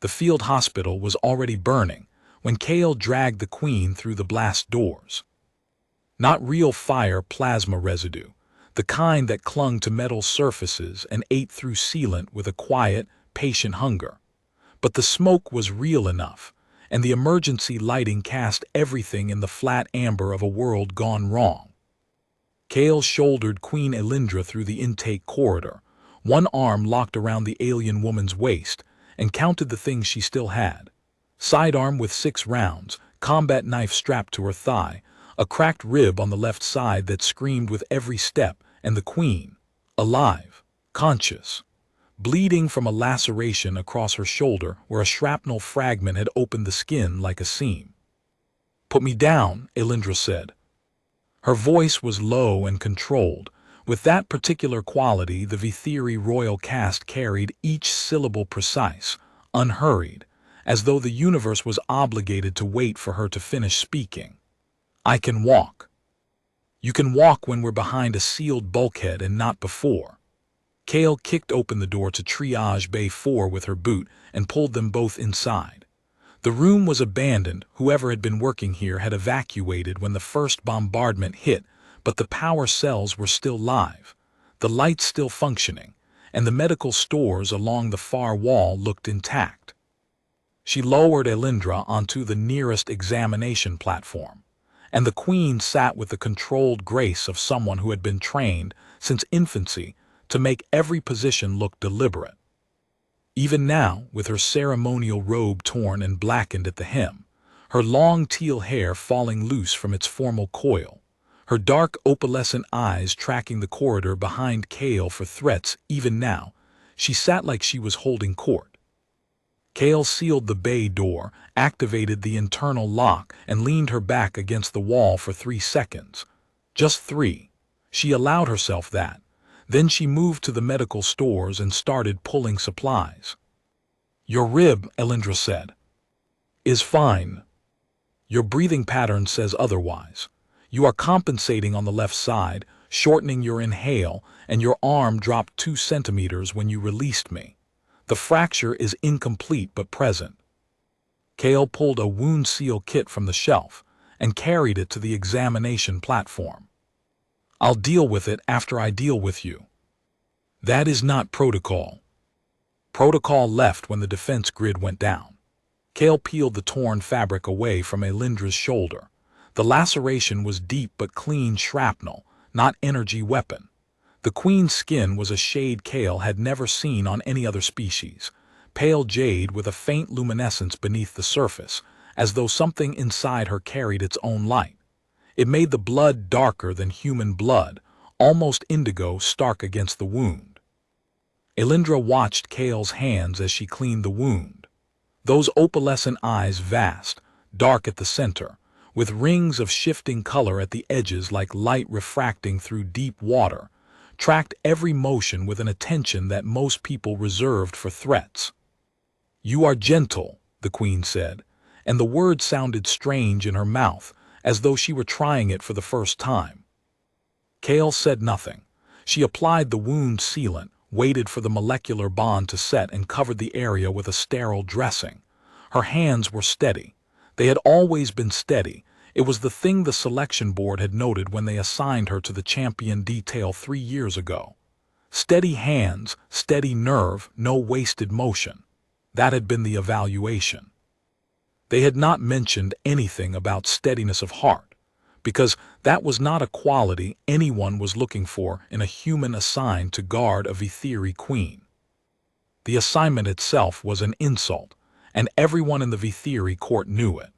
The field hospital was already burning when Kale dragged the Queen through the blast doors. Not real fire plasma residue, the kind that clung to metal surfaces and ate through sealant with a quiet, patient hunger. But the smoke was real enough, and the emergency lighting cast everything in the flat amber of a world gone wrong. Kale shouldered Queen Elindra through the intake corridor, one arm locked around the alien woman's waist, and counted the things she still had. Sidearm with 6 rounds, combat knife strapped to her thigh, a cracked rib on the left side that screamed with every step, and the Queen, alive, conscious, bleeding from a laceration across her shoulder where a shrapnel fragment had opened the skin like a seam. "Put me down," Elindra said. Her voice was low and controlled. With that particular quality the Vithiri royal caste carried, each syllable precise, unhurried, as though the universe was obligated to wait for her to finish speaking. "I can walk." "You can walk when we're behind a sealed bulkhead and not before." Kale kicked open the door to Triage Bay 4 with her boot and pulled them both inside. The room was abandoned. Whoever had been working here had evacuated when the first bombardment hit, but the power cells were still live, the lights still functioning, and the medical stores along the far wall looked intact. She lowered Elindra onto the nearest examination platform, and the Queen sat with the controlled grace of someone who had been trained since infancy to make every position look deliberate. Even now, with her ceremonial robe torn and blackened at the hem, her long teal hair falling loose from its formal coil, her dark opalescent eyes tracking the corridor behind Kale for threats, even now, she sat like she was holding court. Kale sealed the bay door, activated the internal lock, and leaned her back against the wall for 3 seconds. Just 3. She allowed herself that. Then she moved to the medical stores and started pulling supplies. "Your rib," Elindra said, "is fine. Your breathing pattern says otherwise. You are compensating on the left side, shortening your inhale, and your arm dropped 2 centimeters when you released me. The fracture is incomplete but present." Kale pulled a wound seal kit from the shelf and carried it to the examination platform. "I'll deal with it after I deal with you." "That is not protocol." Protocol left when the defense grid went down. Kale peeled the torn fabric away from Elindra's shoulder. The laceration was deep but clean shrapnel, not energy weapon. The Queen's skin was a shade Kale had never seen on any other species, pale jade with a faint luminescence beneath the surface, as though something inside her carried its own light. It made the blood darker than human blood, almost indigo, stark against the wound. Elindra watched Kale's hands as she cleaned the wound. Those opalescent eyes, vast, dark at the center, with rings of shifting color at the edges like light refracting through deep water, tracked every motion with an attention that most people reserved for threats. "You are gentle," the Queen said, and the word sounded strange in her mouth, as though she were trying it for the first time. Kale said nothing. She applied the wound sealant, waited for the molecular bond to set, and covered the area with a sterile dressing. Her hands were steady. They had always been steady. It was the thing the selection board had noted when they assigned her to the champion detail 3 years ago. Steady hands, steady nerve, no wasted motion. That had been the evaluation. They had not mentioned anything about steadiness of heart, because that was not a quality anyone was looking for in a human assigned to guard a Vithiri queen. The assignment itself was an insult, and everyone in the Vithiri court knew it.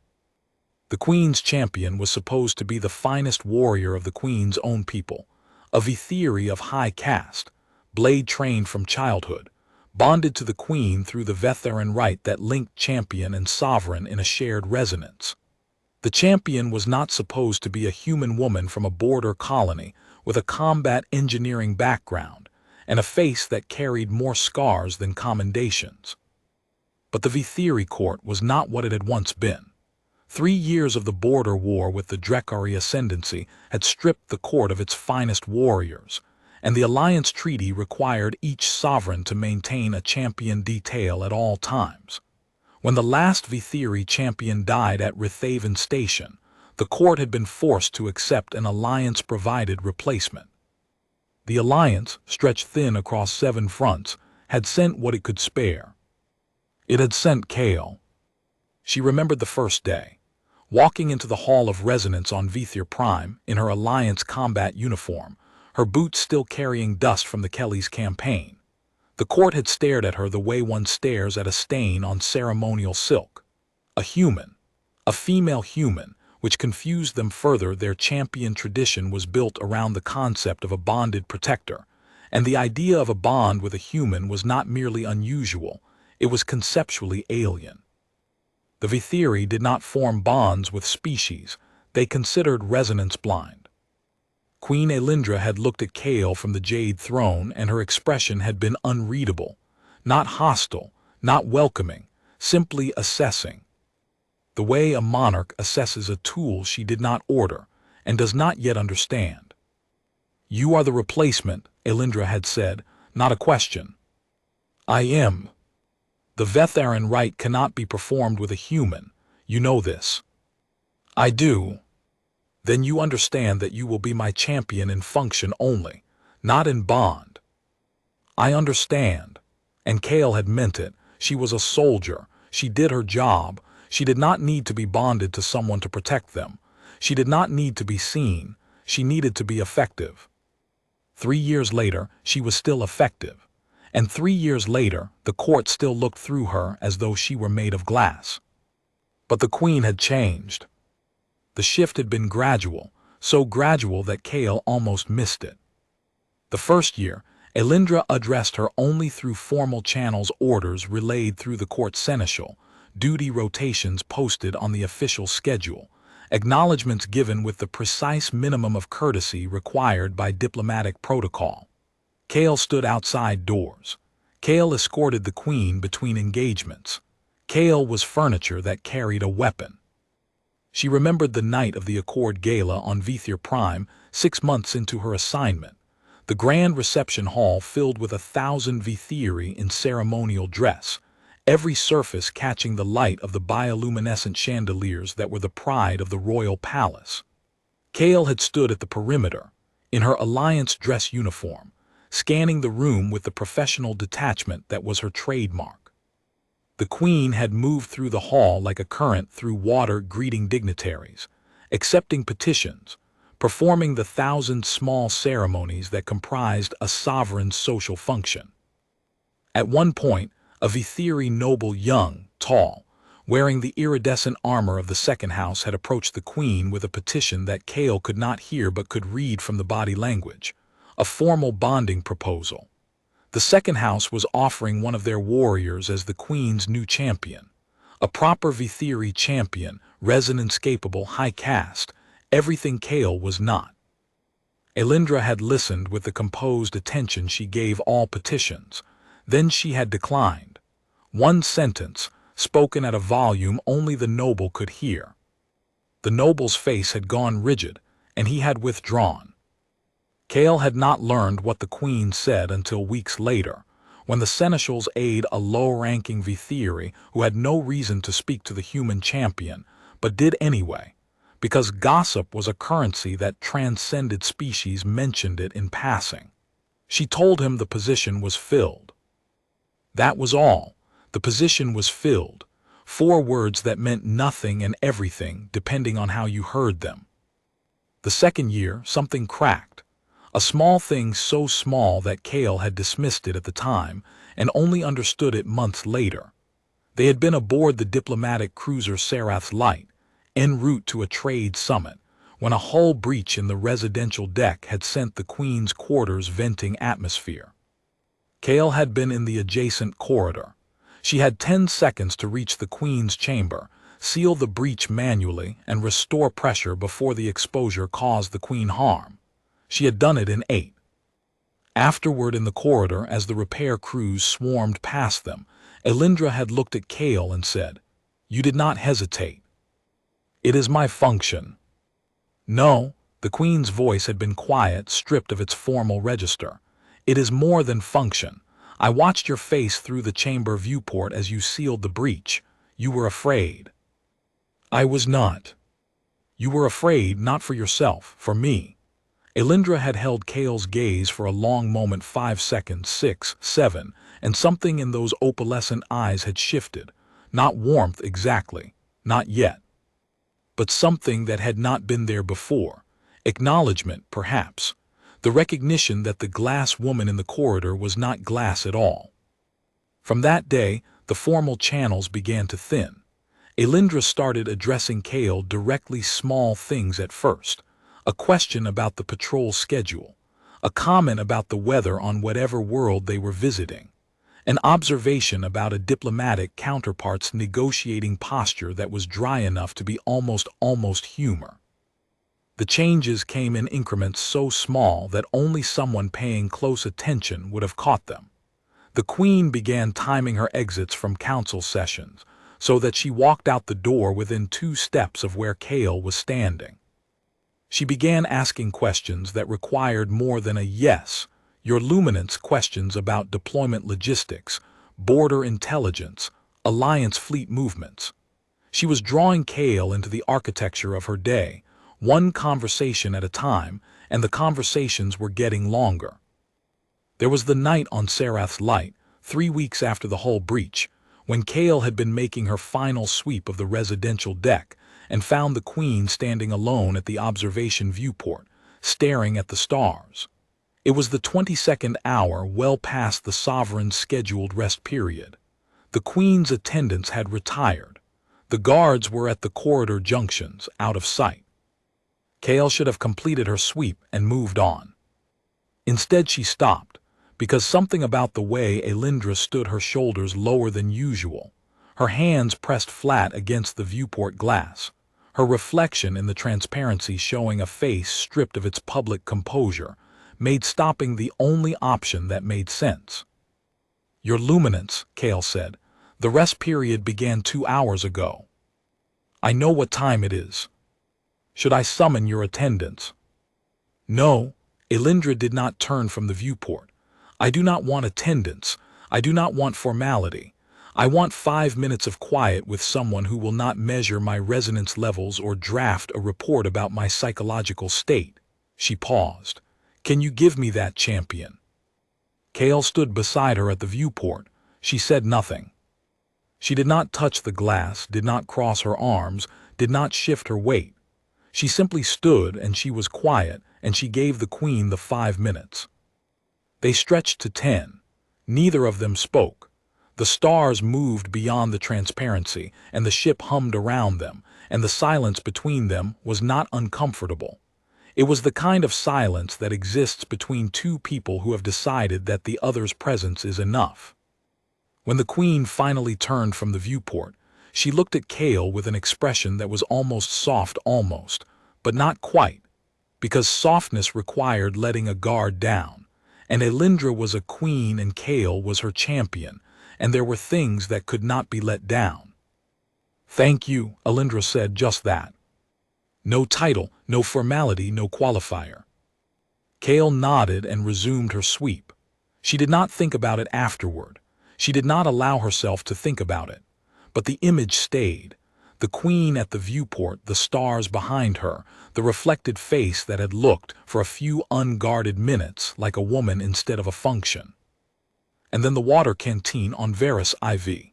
The Queen's champion was supposed to be the finest warrior of the Queen's own people, a Vithiri of high caste, blade-trained from childhood, bonded to the Queen through the Vetheran rite that linked champion and sovereign in a shared resonance. The champion was not supposed to be a human woman from a border colony with a combat engineering background and a face that carried more scars than commendations. But the Vithiri court was not what it had once been. 3 years of the border war with the Drekari ascendancy had stripped the court of its finest warriors, and the alliance treaty required each sovereign to maintain a champion detail at all times. When the last Vithiri champion died at Rithaven Station, the court had been forced to accept an alliance-provided replacement. The alliance, stretched thin across 7 fronts, had sent what it could spare. It had sent Kale. She remembered the first day, walking into the Hall of Resonance on Vithir Prime in her alliance combat uniform, her boots still carrying dust from the Kellys' campaign. The court had stared at her the way one stares at a stain on ceremonial silk. A human, a female human, which confused them further. Their champion tradition was built around the concept of a bonded protector, and the idea of a bond with a human was not merely unusual, it was conceptually alien. The Vithiri did not form bonds with species, they considered resonance blind. Queen Elindra had looked at Kale from the Jade Throne, and her expression had been unreadable, not hostile, not welcoming, simply assessing. The way a monarch assesses a tool she did not order and does not yet understand. "You are the replacement," Elindra had said, not a question. "I am. The Vetharan rite cannot be performed with a human, you know this." "I do." "Then you understand that you will be my champion in function only, not in bond." "I understand." And Kale had meant it. She was a soldier. She did her job. She did not need to be bonded to someone to protect them. She did not need to be seen. She needed to be effective. 3 years later, she was still effective. And 3 years later, the court still looked through her as though she were made of glass. But the queen had changed. The shift had been gradual, so gradual that Kale almost missed it. The first year, Elindra addressed her only through formal channels, orders relayed through the court seneschal, duty rotations posted on the official schedule, acknowledgments given with the precise minimum of courtesy required by diplomatic protocol. Kale stood outside doors. Kale escorted the queen between engagements. Kale was furniture that carried a weapon. She remembered the night of the Accord Gala on Vithir Prime, 6 months into her assignment. The grand reception hall filled with 1,000 Vithiri in ceremonial dress, every surface catching the light of the bioluminescent chandeliers that were the pride of the royal palace. Kale had stood at the perimeter, in her alliance dress uniform, scanning the room with the professional detachment that was her trademark. The queen had moved through the hall like a current through water, greeting dignitaries, accepting petitions, performing the 1,000 small ceremonies that comprised a sovereign's social function. At one point, a Vithiri noble, young, tall, wearing the iridescent armor of the second house, had approached the queen with a petition that Kale could not hear but could read from the body language, a formal bonding proposal. The second house was offering one of their warriors as the queen's new champion, a proper Vithiri champion, resonance-capable, high caste, everything Kale was not. Elindra had listened with the composed attention she gave all petitions. Then she had declined. One sentence, spoken at a volume only the noble could hear. The noble's face had gone rigid, and he had withdrawn. Kale had not learned what the queen said until weeks later, when the seneschal's aide, a low-ranking Vithiri who had no reason to speak to the human champion, but did anyway, because gossip was a currency that transcended species, mentioned it in passing. She told him the position was filled. That was all. The position was filled. 4 words that meant nothing and everything depending on how you heard them. The second year, something cracked. A small thing so small that Kale had dismissed it at the time and only understood it months later. They had been aboard the diplomatic cruiser Sarath's Light, en route to a trade summit, when a hull breach in the residential deck had sent the queen's quarters venting atmosphere. Kale had been in the adjacent corridor. She had 10 seconds to reach the queen's chamber, seal the breach manually, and restore pressure before the exposure caused the queen harm. She had done it in 8. Afterward, in the corridor, as the repair crews swarmed past them, Elindra had looked at Kale and said, "You did not hesitate." "It is my function." "No," the queen's voice had been quiet, stripped of its formal register. "It is more than function. I watched your face through the chamber viewport as you sealed the breach. You were afraid. I was not. You were afraid not for yourself, for me. Elindra had held Kale's gaze for a long moment, 5 seconds, 6, 7, and something in those opalescent eyes had shifted. Not warmth exactly, not yet. But something that had not been there before. Acknowledgement, perhaps. The recognition that the glass woman in the corridor was not glass at all. From that day, the formal channels began to thin. Elindra started addressing Kale directly, small things at first. A question about the patrol schedule. A comment about the weather on whatever world they were visiting. An observation about a diplomatic counterpart's negotiating posture that was dry enough to be almost humor. The changes came in increments so small that only someone paying close attention would have caught them. The Queen began timing her exits from council sessions, so that she walked out the door within 2 steps of where Kale was standing. She began asking questions that required more than a yes, your luminance, questions about deployment logistics, border intelligence, alliance fleet movements. She was drawing Kale into the architecture of her day, one conversation at a time, and the conversations were getting longer. There was the night on Sarath's Light, 3 weeks after the hull breach, when Kale had been making her final sweep of the residential deck and found the Queen standing alone at the observation viewport, staring at the stars. It was the 22nd hour, well past the Sovereign's scheduled rest period. The Queen's attendants had retired. The guards were at the corridor junctions, out of sight. Kale should have completed her sweep and moved on. Instead, she stopped, because something about the way Elindra stood, her shoulders lower than usual, her hands pressed flat against the viewport glass, her reflection in the transparency showing a face stripped of its public composure, made stopping the only option that made sense. Your luminance, Kale said. The rest period began 2 hours ago. I know what time it is. Should I summon your attendants? No, Elindra did not turn from the viewport. I do not want attendance. I do not want formality. I want 5 minutes of quiet with someone who will not measure my resonance levels or draft a report about my psychological state. She paused. Can you give me that, champion? Kale stood beside her at the viewport. She said nothing. She did not touch the glass, did not cross her arms, did not shift her weight. She simply stood, and she was quiet, and she gave the Queen the 5 minutes. They stretched to 10. Neither of them spoke. The stars moved beyond the transparency, and the ship hummed around them, and the silence between them was not uncomfortable. It was the kind of silence that exists between 2 people who have decided that the other's presence is enough. When the Queen finally turned from the viewport, she looked at Kale with an expression that was almost soft, but not quite, because softness required letting a guard down, and Elindra was a queen and Kale was her champion, and there were things that could not be let down. Thank you, Elindra said, just that. No title, no formality, no qualifier. Kale nodded and resumed her sweep. She did not think about it afterward. She did not allow herself to think about it. But the image stayed. The Queen at the viewport, the stars behind her, the reflected face that had looked, for a few unguarded minutes, like a woman instead of a function. And then the water canteen on Varus IV.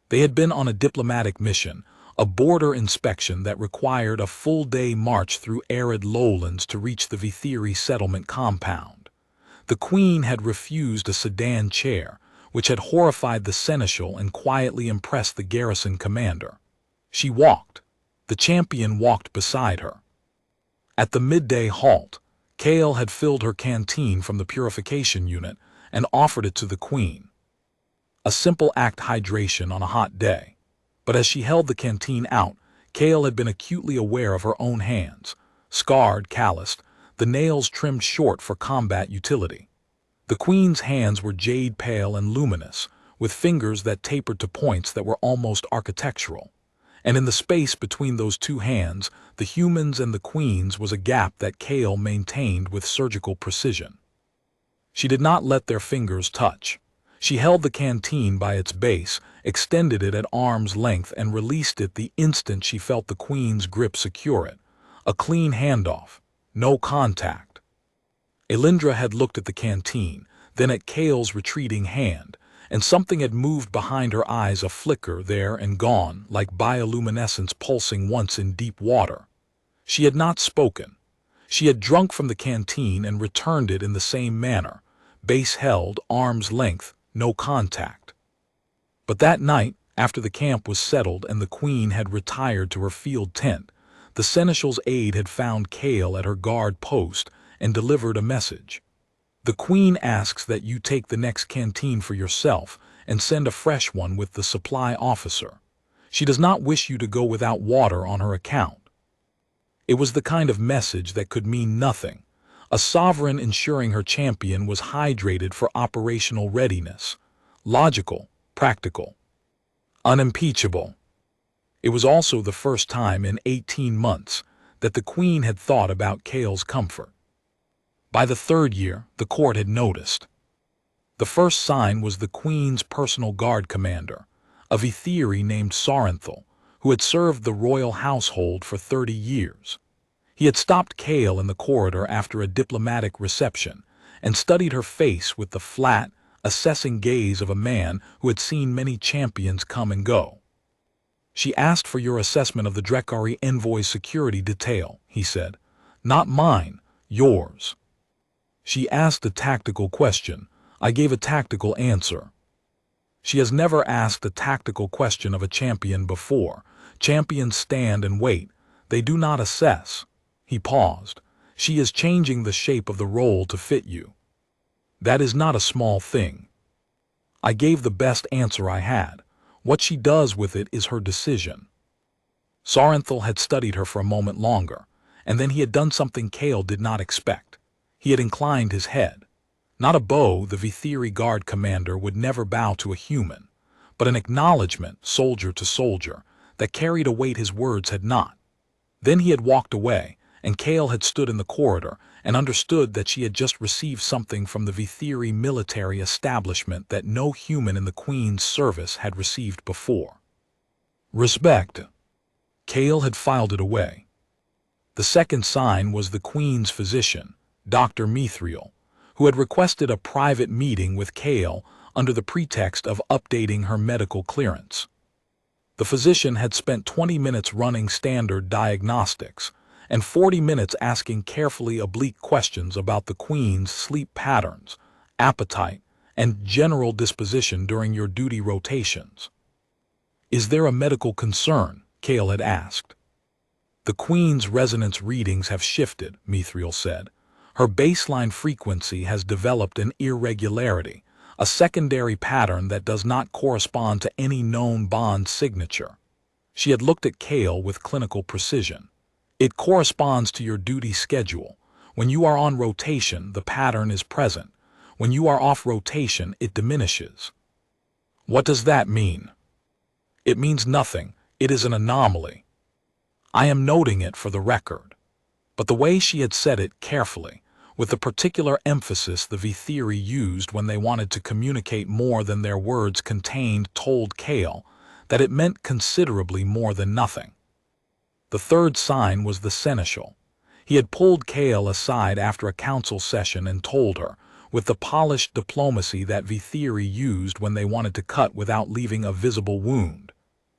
They had been on a diplomatic mission, a border inspection that required a full-day march through arid lowlands to reach the Vithiri settlement compound. The Queen had refused a sedan chair, which had horrified the seneschal and quietly impressed the garrison commander. She walked. The champion walked beside her. At the midday halt, Kale had filled her canteen from the purification unit and offered it to the Queen. A simple act, hydration on a hot day. But as she held the canteen out, Kale had been acutely aware of her own hands, scarred, calloused, the nails trimmed short for combat utility. The Queen's hands were jade pale and luminous, with fingers that tapered to points that were almost architectural. And in the space between those 2 hands, the human's and the Queen's, was a gap that Kale maintained with surgical precision. She did not let their fingers touch. She held the canteen by its base, extended it at arm's length, and released it the instant she felt the Queen's grip secure it. A clean handoff. No contact. Elindra had looked at the canteen, then at Kale's retreating hand, and something had moved behind her eyes, a flicker there and gone, like bioluminescence pulsing once in deep water. She had not spoken. She had drunk from the canteen and returned it in the same manner, base held, arm's length, no contact. But that night, after the camp was settled and the Queen had retired to her field tent, the Seneschal's aide had found Kale at her guard post and delivered a message. The Queen asks that you take the next canteen for yourself and send a fresh one with the supply officer. She does not wish you to go without water on her account. It was the kind of message that could mean nothing. A sovereign ensuring her champion was hydrated for operational readiness. Logical, practical, unimpeachable. It was also the first time in 18 months that the Queen had thought about Kale's comfort. By the third year, the court had noticed. The first sign was the Queen's personal guard commander, a Vithiri named Sarenthal, who had served the royal household for 30 years. He had stopped Kale in the corridor after a diplomatic reception and studied her face with the flat, assessing gaze of a man who had seen many champions come and go. "She asked for your assessment of the Drekari envoy's security detail," he said. "Not mine, yours." "She asked a tactical question. I gave a tactical answer." "She has never asked a tactical question of a champion before. Champions stand and wait. They do not assess." He paused. "She is changing the shape of the role to fit you. That is not a small thing." I gave the best answer I had. What she does with it is her decision. Sarenthal had studied her for a moment longer, and then he had done something Kale did not expect. He had inclined his head. Not a bow, the Vithiri guard commander would never bow to a human, but an acknowledgement, soldier to soldier, that carried a weight his words had not. Then he had walked away, and Kale had stood in the corridor and understood that she had just received something from the Vithiri military establishment that no human in the Queen's service had received before. Respect. Kale had filed it away. The second sign was the Queen's physician, Dr. Mithril, who had requested a private meeting with Kale under the pretext of updating her medical clearance. The physician had spent 20 minutes running standard diagnostics and 40 minutes asking carefully oblique questions about the Queen's sleep patterns, appetite, and general disposition during your duty rotations. "Is there a medical concern?" Kale had asked. "The Queen's resonance readings have shifted," Mithril said. "Her baseline frequency has developed an irregularity, a secondary pattern that does not correspond to any known bond signature." She had looked at Kale with clinical precision. "It corresponds to your duty schedule. When you are on rotation, the pattern is present. When you are off rotation, it diminishes." "What does that mean?" "It means nothing. It is an anomaly. I am noting it for the record." But the way she had said it, carefully, with the particular emphasis the Vithiri used when they wanted to communicate more than their words contained, told Kale that it meant considerably more than nothing. The third sign was the Seneschal. He had pulled Kale aside after a council session and told her, with the polished diplomacy that Vithiri used when they wanted to cut without leaving a visible wound,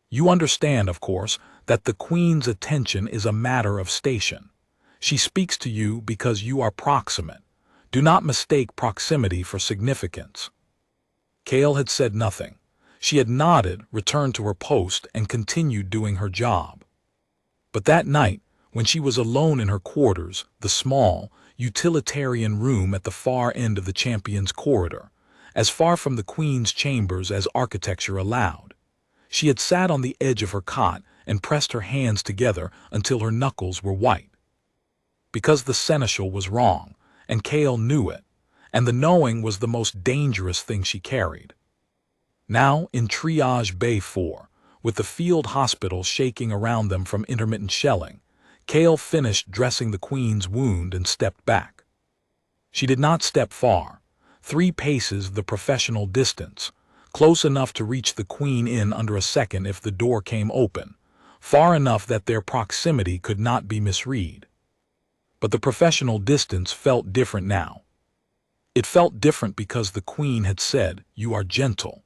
"You understand, of course, that the Queen's attention is a matter of station. She speaks to you because you are proximate. Do not mistake proximity for significance." Kale had said nothing. She had nodded, returned to her post, and continued doing her job. But that night, when she was alone in her quarters, the small, utilitarian room at the far end of the champion's corridor, as far from the Queen's chambers as architecture allowed, she had sat on the edge of her cot and pressed her hands together until her knuckles were white. Because the Seneschal was wrong, and Kale knew it, and the knowing was the most dangerous thing she carried. Now, in Triage Bay 4, with the field hospital shaking around them from intermittent shelling, Kale finished dressing the Queen's wound and stepped back. She did not step far. 3 paces the professional distance, close enough to reach the queen in under a second if the door came open, far enough that their proximity could not be misread. But the professional distance felt different now. It felt different because the queen had said, "You are gentle,"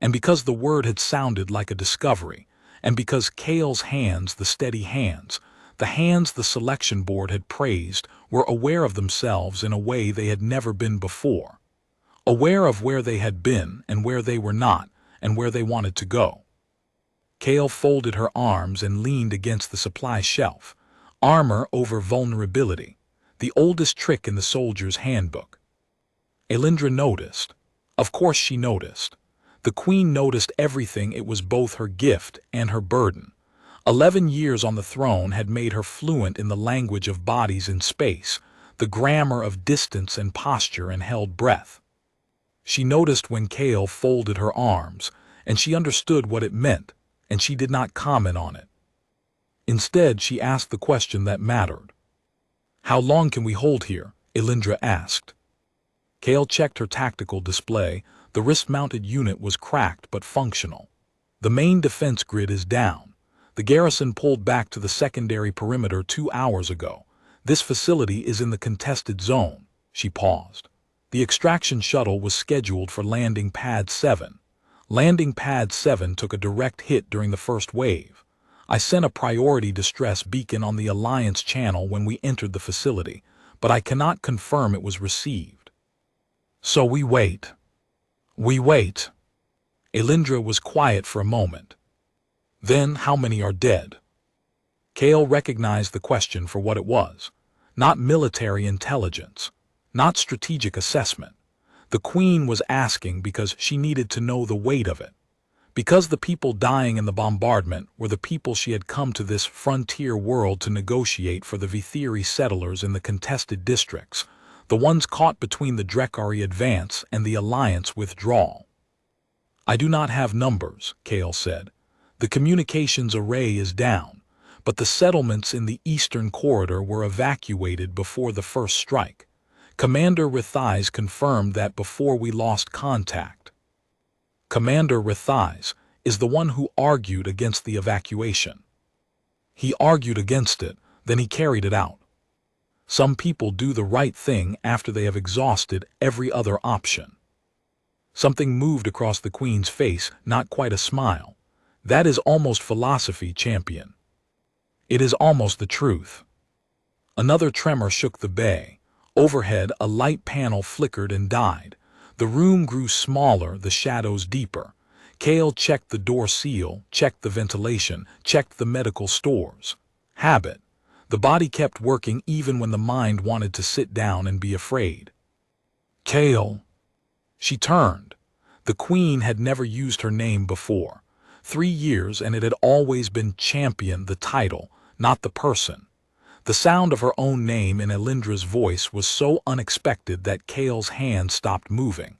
and because the word had sounded like a discovery, and because Kale's hands, the steady hands, the hands the selection board had praised, were aware of themselves in a way they had never been before, aware of where they had been and where they were not and where they wanted to go. Kale folded her arms and leaned against the supply shelf, armor over vulnerability, the oldest trick in the soldier's handbook. Elindra noticed. Of course she noticed. The queen noticed everything. It was both her gift and her burden. 11 years on the throne had made her fluent in the language of bodies in space, the grammar of distance and posture and held breath. She noticed when Kale folded her arms, and she understood what it meant, and she did not comment on it. Instead, she asked the question that mattered. "How long can we hold here?" Elindra asked. Kale checked her tactical display. The wrist-mounted unit was cracked but functional. "The main defense grid is down. The garrison pulled back to the secondary perimeter 2 hours ago. This facility is in the contested zone." She paused. "The extraction shuttle was scheduled for landing pad 7. Landing pad 7 took a direct hit during the first wave. I sent a priority distress beacon on the Alliance channel when we entered the facility, but I cannot confirm it was received. So we wait. We wait." Elindra was quiet for a moment. "Then how many are dead?" Kale recognized the question for what it was. Not military intelligence, not strategic assessment. The queen was asking because she needed to know the weight of it. Because the people dying in the bombardment were the people she had come to this frontier world to negotiate for the Vithiri settlers in the contested districts, the ones caught between the Drekari advance and the Alliance withdrawal. "I do not have numbers," Kale said. "The communications array is down, but the settlements in the eastern corridor were evacuated before the first strike. Commander Rithais confirmed that before we lost contact." Commander Rithais is the one who argued against the evacuation. He argued against it, then he carried it out. Some people do the right thing after they have exhausted every other option. Something moved across the queen's face, not quite a smile. "That is almost philosophy, champion. It is almost the truth." Another tremor shook the bay. Overhead, a light panel flickered and died. The room grew smaller, the shadows deeper. Kale checked the door seal, checked the ventilation, checked the medical stores. Habit. The body kept working even when the mind wanted to sit down and be afraid. "Kale." She turned. The queen had never used her name before. 3 years, and it had always been champion, the title, not the person. The sound of her own name in Elindra's voice was so unexpected that Kale's hand stopped moving.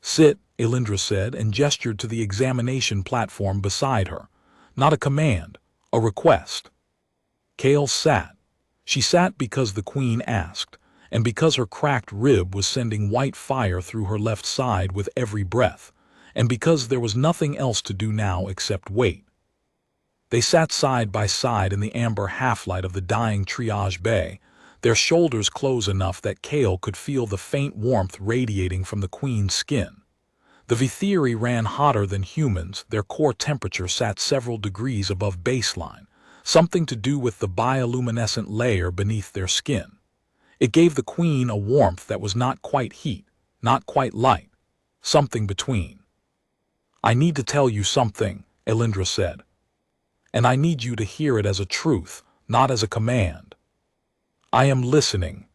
"Sit," Elindra said, and gestured to the examination platform beside her. Not a command, a request. Kale sat. She sat because the queen asked, and because her cracked rib was sending white fire through her left side with every breath, and because there was nothing else to do now except wait. They sat side by side in the amber half-light of the dying triage bay, their shoulders close enough that Kale could feel the faint warmth radiating from the queen's skin. The Vithiri ran hotter than humans, their core temperature sat several degrees above baseline, something to do with the bioluminescent layer beneath their skin. It gave the queen a warmth that was not quite heat, not quite light, something between. "I need to tell you something," Elindra said. "And I need you to hear it as a truth, not as a command." "I am listening."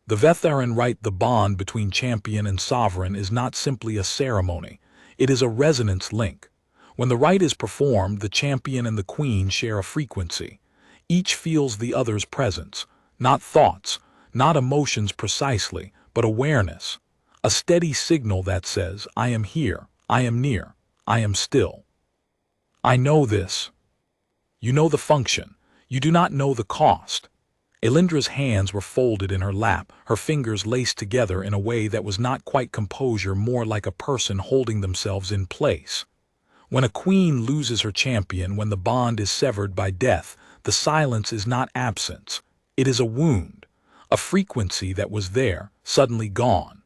The Vetharan rite, the bond between champion and sovereign, is not simply a ceremony, it is a resonance link. When the rite is performed, the champion and the queen share a frequency. Each feels the other's presence, not thoughts, not emotions precisely, but awareness. A steady signal that says, "I am here, I am near, I am still." "I know this." You know the function. You do not know the cost. Elindra's hands were folded in her lap, her fingers laced together in a way that was not quite composure, more like a person holding themselves in place. When a queen loses her champion, when the bond is severed by death, the silence is not absence. It is a wound, a frequency that was there, suddenly gone.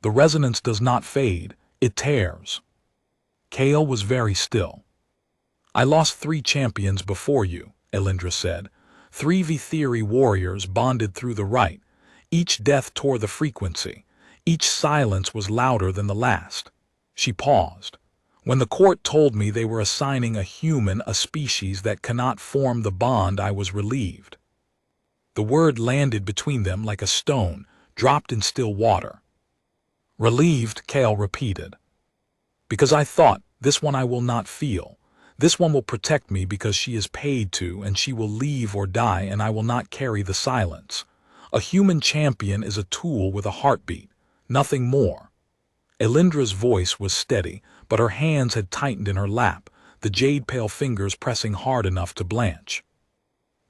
The resonance does not fade, it tears. Kale was very still. I lost 3 champions before you, Elindra said. 3 Vithiri warriors bonded through the rite. Each death tore the frequency. Each silence was louder than the last. She paused. When the court told me they were assigning a human, a species that cannot form the bond, I was relieved. The word landed between them like a stone, dropped in still water. Relieved, Kale repeated. Because I thought, this one I will not feel. This one will protect me because she is paid to, and she will leave or die, and I will not carry the silence. A human champion is a tool with a heartbeat, nothing more. Elindra's voice was steady, but her hands had tightened in her lap, the jade-pale fingers pressing hard enough to blanch.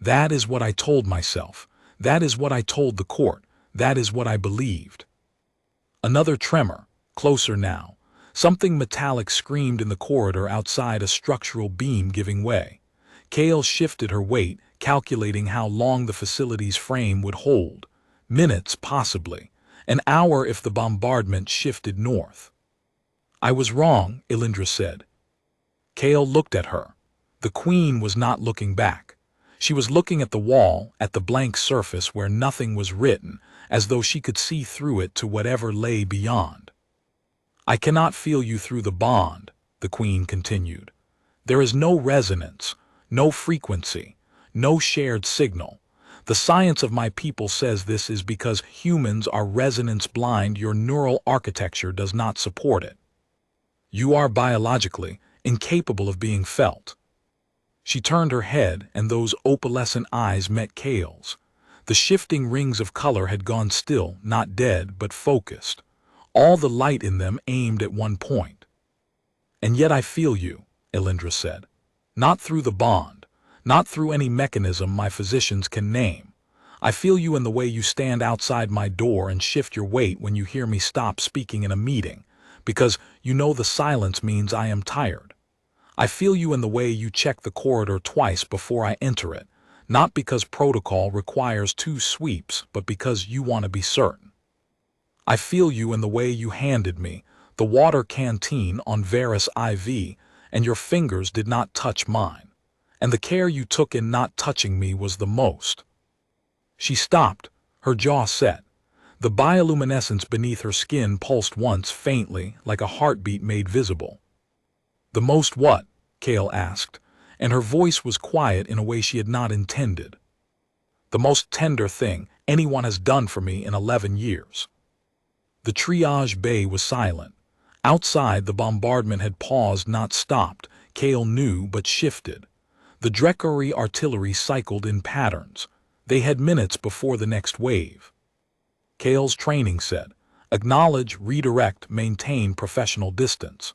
That is what I told myself. That is what I told the court. That is what I believed. Another tremor, closer now. Something metallic screamed in the corridor outside, a structural beam giving way. Kale shifted her weight, calculating how long the facility's frame would hold. Minutes, possibly. An hour if the bombardment shifted north. I was wrong, Elindra said. Kale looked at her. The queen was not looking back. She was looking at the wall, at the blank surface where nothing was written, as though she could see through it to whatever lay beyond. I cannot feel you through the bond, the queen continued. There is no resonance, no frequency, no shared signal. The science of my people says this is because humans are resonance blind. Your neural architecture does not support it. You are biologically incapable of being felt. She turned her head, and those opalescent eyes met Kale's. The shifting rings of color had gone still, not dead, but focused. All the light in them aimed at one point. And yet I feel you, Elindra said. Not through the bond, not through any mechanism my physicians can name. I feel you in the way you stand outside my door and shift your weight when you hear me stop speaking in a meeting, because you know the silence means I am tired. I feel you in the way you check the corridor twice before I enter it, not because protocol requires 2 sweeps, but because you want to be certain. I feel you in the way you handed me the water canteen on Varus IV, and your fingers did not touch mine, and the care you took in not touching me was the most. She stopped, her jaw set. The bioluminescence beneath her skin pulsed once faintly, like a heartbeat made visible. The most what? Kale asked, and her voice was quiet in a way she had not intended. The most tender thing anyone has done for me in 11 years. The triage bay was silent. Outside, the bombardment had paused, not stopped. Kale knew, but shifted. The Drekari artillery cycled in patterns. They had minutes before the next wave. Kale's training said, acknowledge, redirect, maintain professional distance.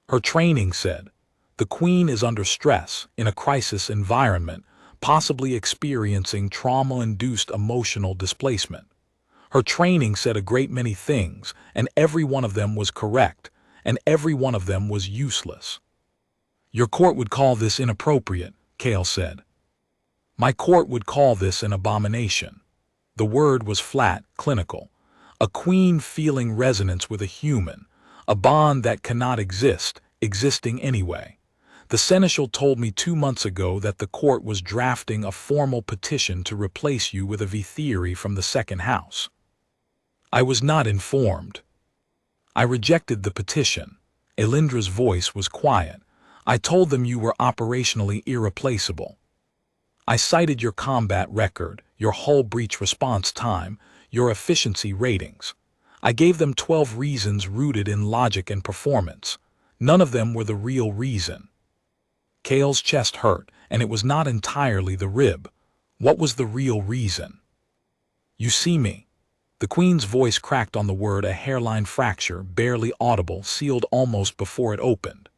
Her training said, the queen is under stress, in a crisis environment, possibly experiencing trauma-induced emotional displacement. Her training said a great many things, and every one of them was correct, and every one of them was useless. Your court would call this inappropriate, Kale said. My court would call this an abomination. The word was flat, clinical. A queen feeling resonance with a human, a bond that cannot exist, existing anyway. The seneschal told me 2 months ago that the court was drafting a formal petition to replace you with a Vithiri from the second house. I was not informed. I rejected the petition. Elindra's voice was quiet. I told them you were operationally irreplaceable. I cited your combat record, your hull breach response time, your efficiency ratings. I gave them 12 reasons rooted in logic and performance. None of them were the real reason. Kale's chest hurt, and it was not entirely the rib. What was the real reason? You see me. The queen's voice cracked on the word, a hairline fracture, barely audible, sealed almost before it opened.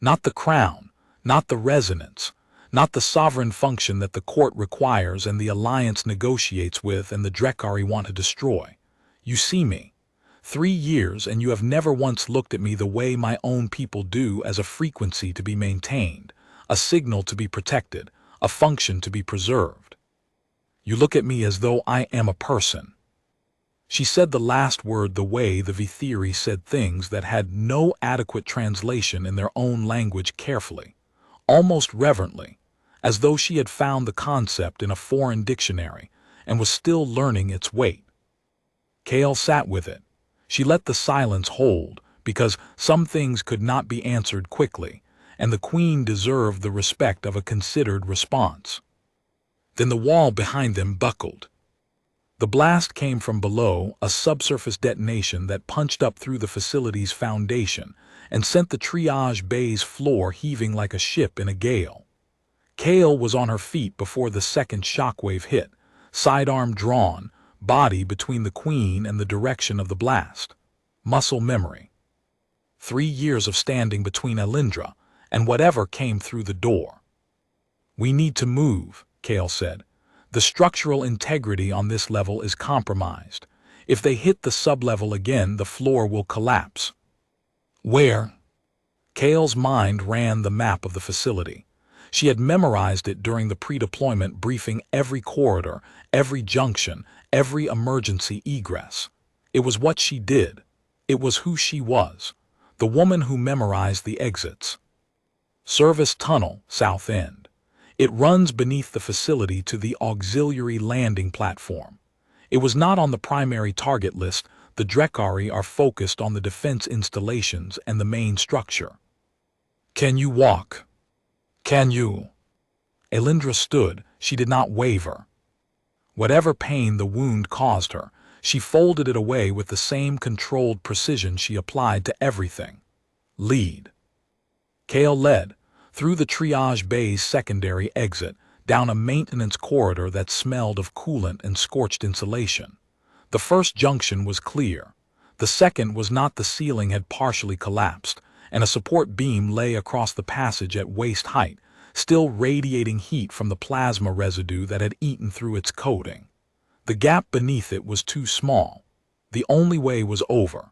Not the crown, not the resonance, not the sovereign function that the court requires and the alliance negotiates with and the Drekari want to destroy. You see me. 3 years and you have never once looked at me the way my own people do, as a frequency to be maintained, a signal to be protected, a function to be preserved. You look at me as though I am a person. She said the last word the way the Vithiri said things that had no adequate translation in their own language, carefully, almost reverently, as though she had found the concept in a foreign dictionary and was still learning its weight. Kale sat with it. She let the silence hold, because some things could not be answered quickly, and the queen deserved the respect of a considered response. Then the wall behind them buckled. The blast came from below, a subsurface detonation that punched up through the facility's foundation and sent the triage bay's floor heaving like a ship in a gale. Kale was on her feet before the second shockwave hit, sidearm drawn, body between the queen and the direction of the blast. Muscle memory. 3 years of standing between Elindra and whatever came through the door. "We need to move," Kale said. "The structural integrity on this level is compromised. If they hit the sublevel again, the floor will collapse." "Where?" Kale's mind ran the map of the facility. She had memorized it during the pre-deployment briefing, every corridor, every junction, every emergency egress. It was what she did. It was who she was. The woman who memorized the exits. Service tunnel, south end. It runs beneath the facility to the auxiliary landing platform. It was not on the primary target list. The Drekari are focused on the defense installations and the main structure. "Can you walk? Can you?" Elindra stood. She did not waver. Whatever pain the wound caused her, she folded it away with the same controlled precision she applied to everything. "Lead." Kale led, through the triage bay's secondary exit, down a maintenance corridor that smelled of coolant and scorched insulation. The first junction was clear. The second was not. The ceiling had partially collapsed, and a support beam lay across the passage at waist height, still radiating heat from the plasma residue that had eaten through its coating. The gap beneath it was too small. The only way was over.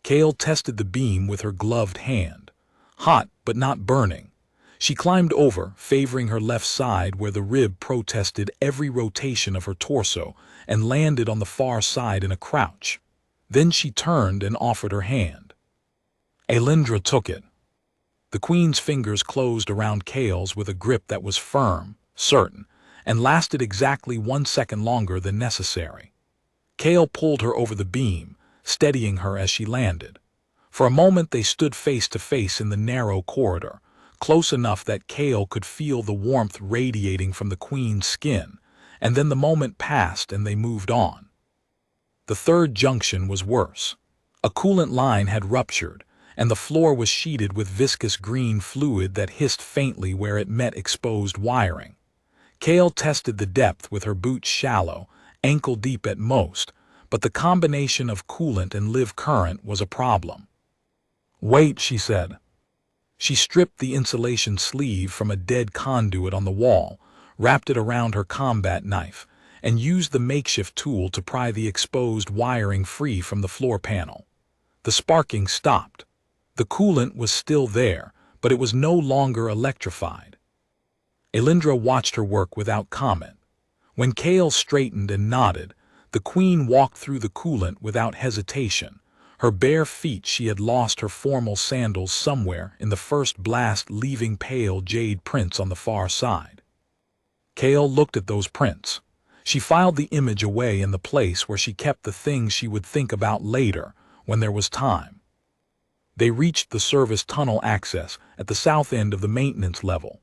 Kale tested the beam with her gloved hand. Hot, but not burning. She climbed over, favoring her left side where the rib protested every rotation of her torso, and landed on the far side in a crouch. Then she turned and offered her hand. Elindra took it. The queen's fingers closed around Kale's with a grip that was firm, certain, and lasted exactly 1 second longer than necessary. Kale pulled her over the beam, steadying her as she landed. For a moment they stood face to face in the narrow corridor, close enough that Kale could feel the warmth radiating from the queen's skin, and then the moment passed and they moved on. The third junction was worse. A coolant line had ruptured, and the floor was sheeted with viscous green fluid that hissed faintly where it met exposed wiring. Kale tested the depth with her boots, shallow, ankle deep at most, but the combination of coolant and live current was a problem. "Wait," she said. She stripped the insulation sleeve from a dead conduit on the wall, wrapped it around her combat knife, and used the makeshift tool to pry the exposed wiring free from the floor panel. The sparking stopped. The coolant was still there, but it was no longer electrified. Elindra watched her work without comment. When Kale straightened and nodded, the queen walked through the coolant without hesitation. Her bare feet, she had lost her formal sandals somewhere in the first blast, leaving pale jade prints on the far side. Kale looked at those prints. She filed the image away in the place where she kept the things she would think about later, when there was time. They reached the service tunnel access at the south end of the maintenance level.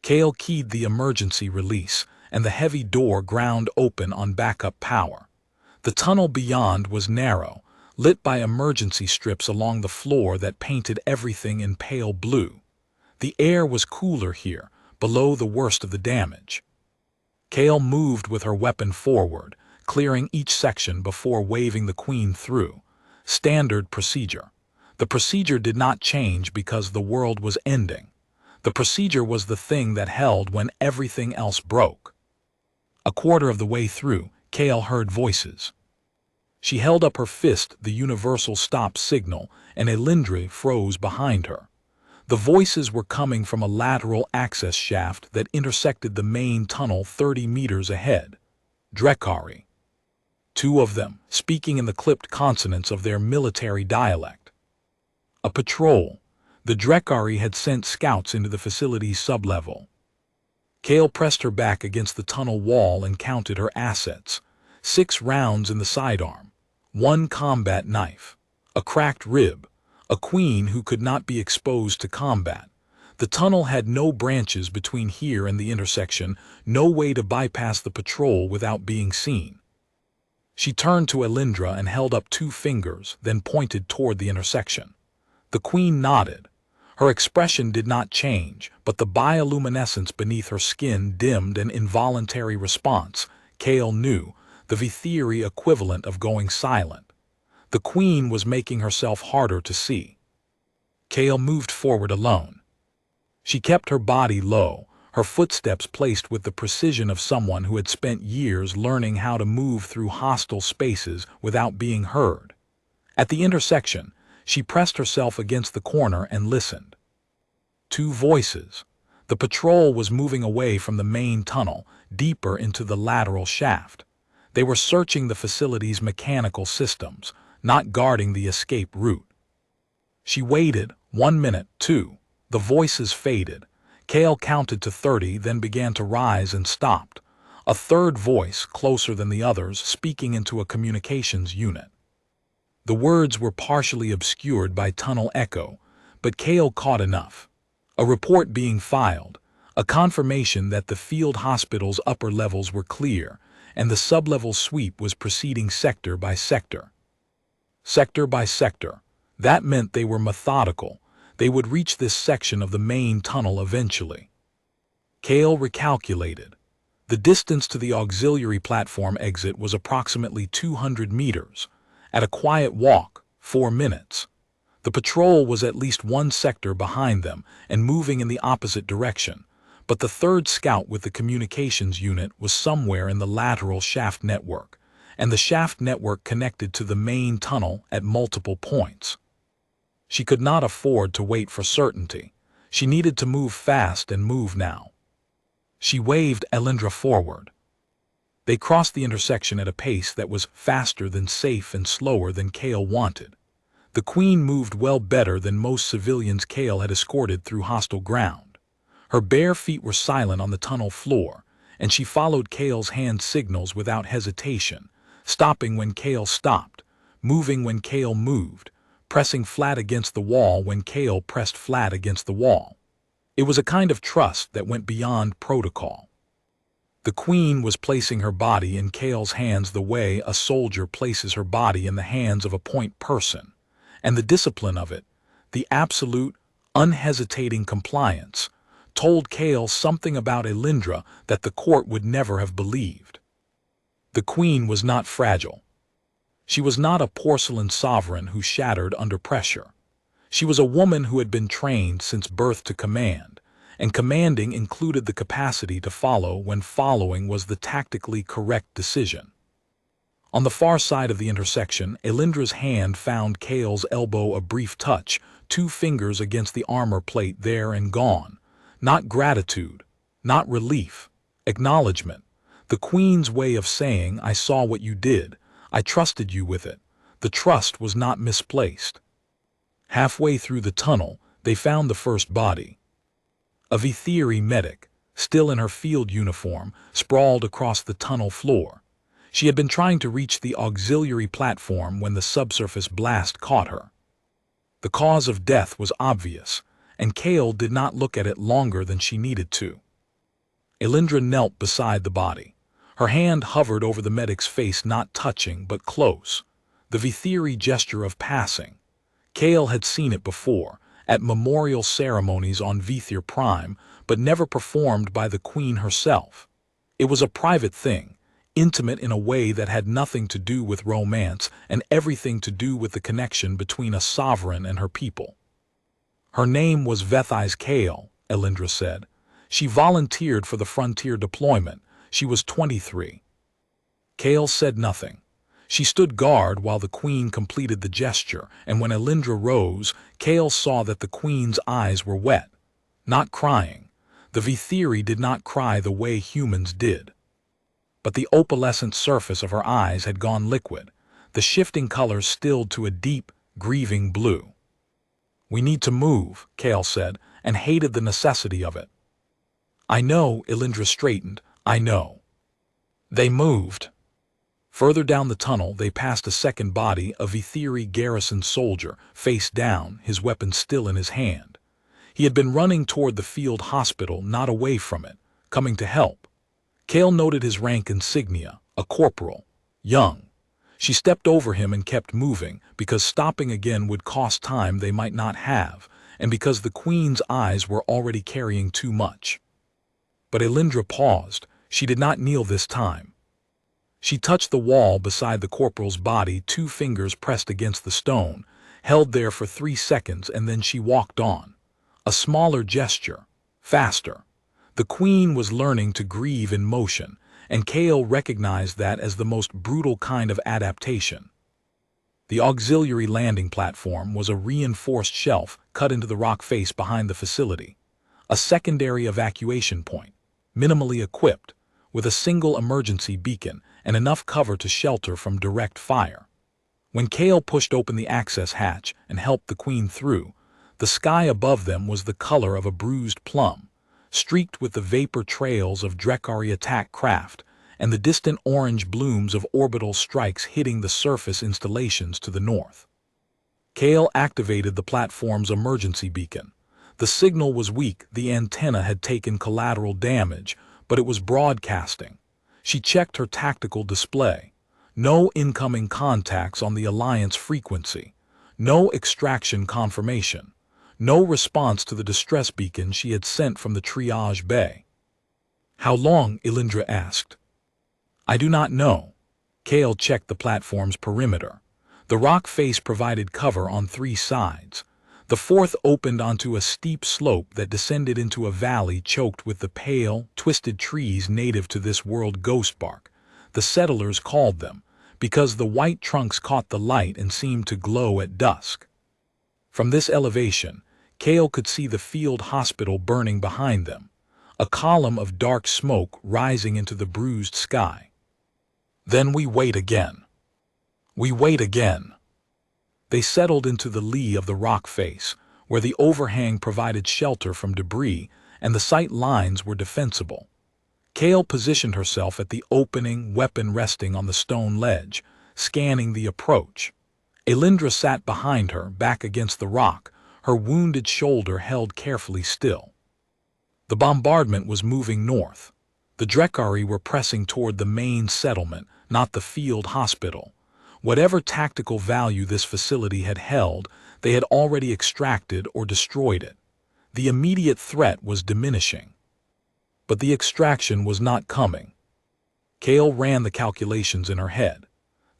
Kale keyed the emergency release, and the heavy door ground open on backup power. The tunnel beyond was narrow, lit by emergency strips along the floor that painted everything in pale blue. The air was cooler here, below the worst of the damage. Kale moved with her weapon forward, clearing each section before waving the queen through. Standard procedure. The procedure did not change because the world was ending. The procedure was the thing that held when everything else broke. A quarter of the way through, Kale heard voices. She held up her fist, the universal stop signal, and Elindra froze behind her. The voices were coming from a lateral access shaft that intersected the main tunnel 30 meters ahead. Drekari. Two of them, speaking in the clipped consonants of their military dialect. A patrol. The Drekari had sent scouts into the facility's sublevel. Kale pressed her back against the tunnel wall and counted her assets. 6 rounds in the sidearm. 1 combat knife. A cracked rib. A queen who could not be exposed to combat. The tunnel had no branches between here and the intersection, no way to bypass the patrol without being seen. She turned to Elindra and held up 2 fingers, then pointed toward the intersection. The queen nodded. Her expression did not change, but the bioluminescence beneath her skin dimmed an involuntary response. Kale knew, the Vithiri equivalent of going silent. The queen was making herself harder to see. Kale moved forward alone. She kept her body low, her footsteps placed with the precision of someone who had spent years learning how to move through hostile spaces without being heard. At the intersection, she pressed herself against the corner and listened. 2 voices. The patrol was moving away from the main tunnel, deeper into the lateral shaft. They were searching the facility's mechanical systems, not guarding the escape route. She waited, 1 minute, 2. The voices faded. Kale counted to 30, then began to rise and stopped. A third voice, closer than the others, speaking into a communications unit. The words were partially obscured by tunnel echo, but Kale caught enough. A report being filed, a confirmation that the field hospital's upper levels were clear, and the sublevel sweep was proceeding sector by sector. Sector by sector. That meant they were methodical. They would reach this section of the main tunnel eventually. Kale recalculated. The distance to the auxiliary platform exit was approximately 200 meters. At a quiet walk, 4 minutes. The patrol was at least 1 sector behind them and moving in the opposite direction, but the 3rd scout with the communications unit was somewhere in the lateral shaft network, and the shaft network connected to the main tunnel at multiple points. She could not afford to wait for certainty. She needed to move fast and move now. She waved Elindra forward. They crossed the intersection at a pace that was faster than safe and slower than Kale wanted. The queen moved well better than most civilians Kale had escorted through hostile ground. Her bare feet were silent on the tunnel floor, and she followed Kale's hand signals without hesitation, stopping when Kale stopped, moving when Kale moved, pressing flat against the wall when Kale pressed flat against the wall. It was a kind of trust that went beyond protocol. The queen was placing her body in Kale's hands the way a soldier places her body in the hands of a point person, and the discipline of it, the absolute, unhesitating compliance, told Kale something about Elindra that the court would never have believed. The queen was not fragile. She was not a porcelain sovereign who shattered under pressure. She was a woman who had been trained since birth to command, and commanding included the capacity to follow when following was the tactically correct decision. On the far side of the intersection, Elindra's hand found Kale's elbow, a brief touch, 2 fingers against the armor plate, there and gone. Not gratitude, not relief, acknowledgement. The queen's way of saying, I saw what you did, I trusted you with it. The trust was not misplaced. Halfway through the tunnel, they found the first body. A Vithiri medic, still in her field uniform, sprawled across the tunnel floor. She had been trying to reach the auxiliary platform when the subsurface blast caught her. The cause of death was obvious, and Kale did not look at it longer than she needed to. Elindra knelt beside the body. Her hand hovered over the medic's face, not touching but close. The Vithiri gesture of passing. Kale had seen it before, at memorial ceremonies on Vithir Prime, but never performed by the queen herself. It was a private thing, intimate in a way that had nothing to do with romance and everything to do with the connection between a sovereign and her people. Her name was Vethai's Kale, Elindra said. She volunteered for the frontier deployment. She was 23. Kale said nothing. She stood guard while the queen completed the gesture, and when Elindra rose, Kale saw that the queen's eyes were wet. Not crying. The Vithiri did not cry the way humans did. But the opalescent surface of her eyes had gone liquid, the shifting colors stilled to a deep, grieving blue. "We need to move," Kale said, and hated the necessity of it. "I know," Elindra straightened. "I know." They moved. Further down the tunnel, they passed a second body, a Vithiri garrison soldier, face down, his weapon still in his hand. He had been running toward the field hospital, not away from it, coming to help. Kale noted his rank insignia, a corporal, young. She stepped over him and kept moving, because stopping again would cost time they might not have, and because the queen's eyes were already carrying too much. But Elindra paused. She did not kneel this time. She touched the wall beside the corporal's body, 2 fingers pressed against the stone, held there for 3 seconds, and then she walked on. A smaller gesture, faster. The queen was learning to grieve in motion, and Kale recognized that as the most brutal kind of adaptation. The auxiliary landing platform was a reinforced shelf cut into the rock face behind the facility. A secondary evacuation point, minimally equipped, with a single emergency beacon and enough cover to shelter from direct fire. When Kale pushed open the access hatch and helped the queen through, the sky above them was the color of a bruised plum, streaked with the vapor trails of Drekari attack craft and the distant orange blooms of orbital strikes hitting the surface installations to the north. Kale activated the platform's emergency beacon. The signal was weak, the antenna had taken collateral damage, but it was broadcasting. She checked her tactical display. No incoming contacts on the Alliance frequency. No extraction confirmation. No response to the distress beacon she had sent from the triage bay. "How long?" Elindra asked. "I do not know." Kale checked the platform's perimeter. The rock face provided cover on 3 sides. The fourth opened onto a steep slope that descended into a valley choked with the pale, twisted trees native to this world, ghost bark, the settlers called them, because the white trunks caught the light and seemed to glow at dusk. From this elevation, Kale could see the field hospital burning behind them, a column of dark smoke rising into the bruised sky. Then we wait again. We wait again. They settled into the lee of the rock face, where the overhang provided shelter from debris and the sight lines were defensible. Kale positioned herself at the opening, weapon resting on the stone ledge, scanning the approach. Elindra sat behind her, back against the rock, her wounded shoulder held carefully still. The bombardment was moving north. The Drekari were pressing toward the main settlement, not the field hospital. Whatever tactical value this facility had held, they had already extracted or destroyed it. The immediate threat was diminishing. But the extraction was not coming. Kale ran the calculations in her head.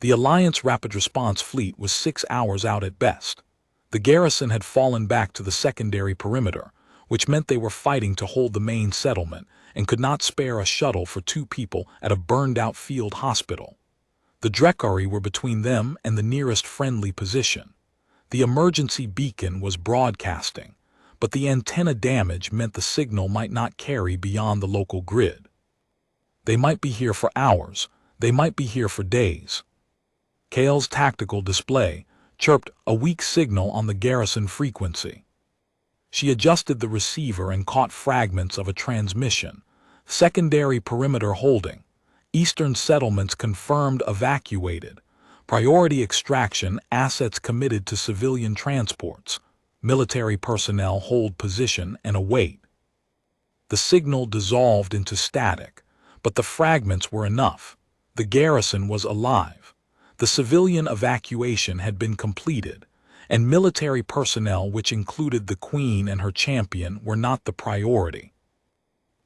The Alliance Rapid Response Fleet was 6 hours out at best. The garrison had fallen back to the secondary perimeter, which meant they were fighting to hold the main settlement and could not spare a shuttle for 2 people at a burned-out field hospital. The Drekari were between them and the nearest friendly position. The emergency beacon was broadcasting, but the antenna damage meant the signal might not carry beyond the local grid. They might be here for hours, they might be here for days. Kale's tactical display chirped a weak signal on the garrison frequency. She adjusted the receiver and caught fragments of a transmission. Secondary perimeter holding. Eastern settlements confirmed evacuated. Priority extraction, assets committed to civilian transports. Military personnel hold position and await. The signal dissolved into static, but the fragments were enough. The garrison was alive. The civilian evacuation had been completed, and military personnel, which included the Queen and her champion, were not the priority.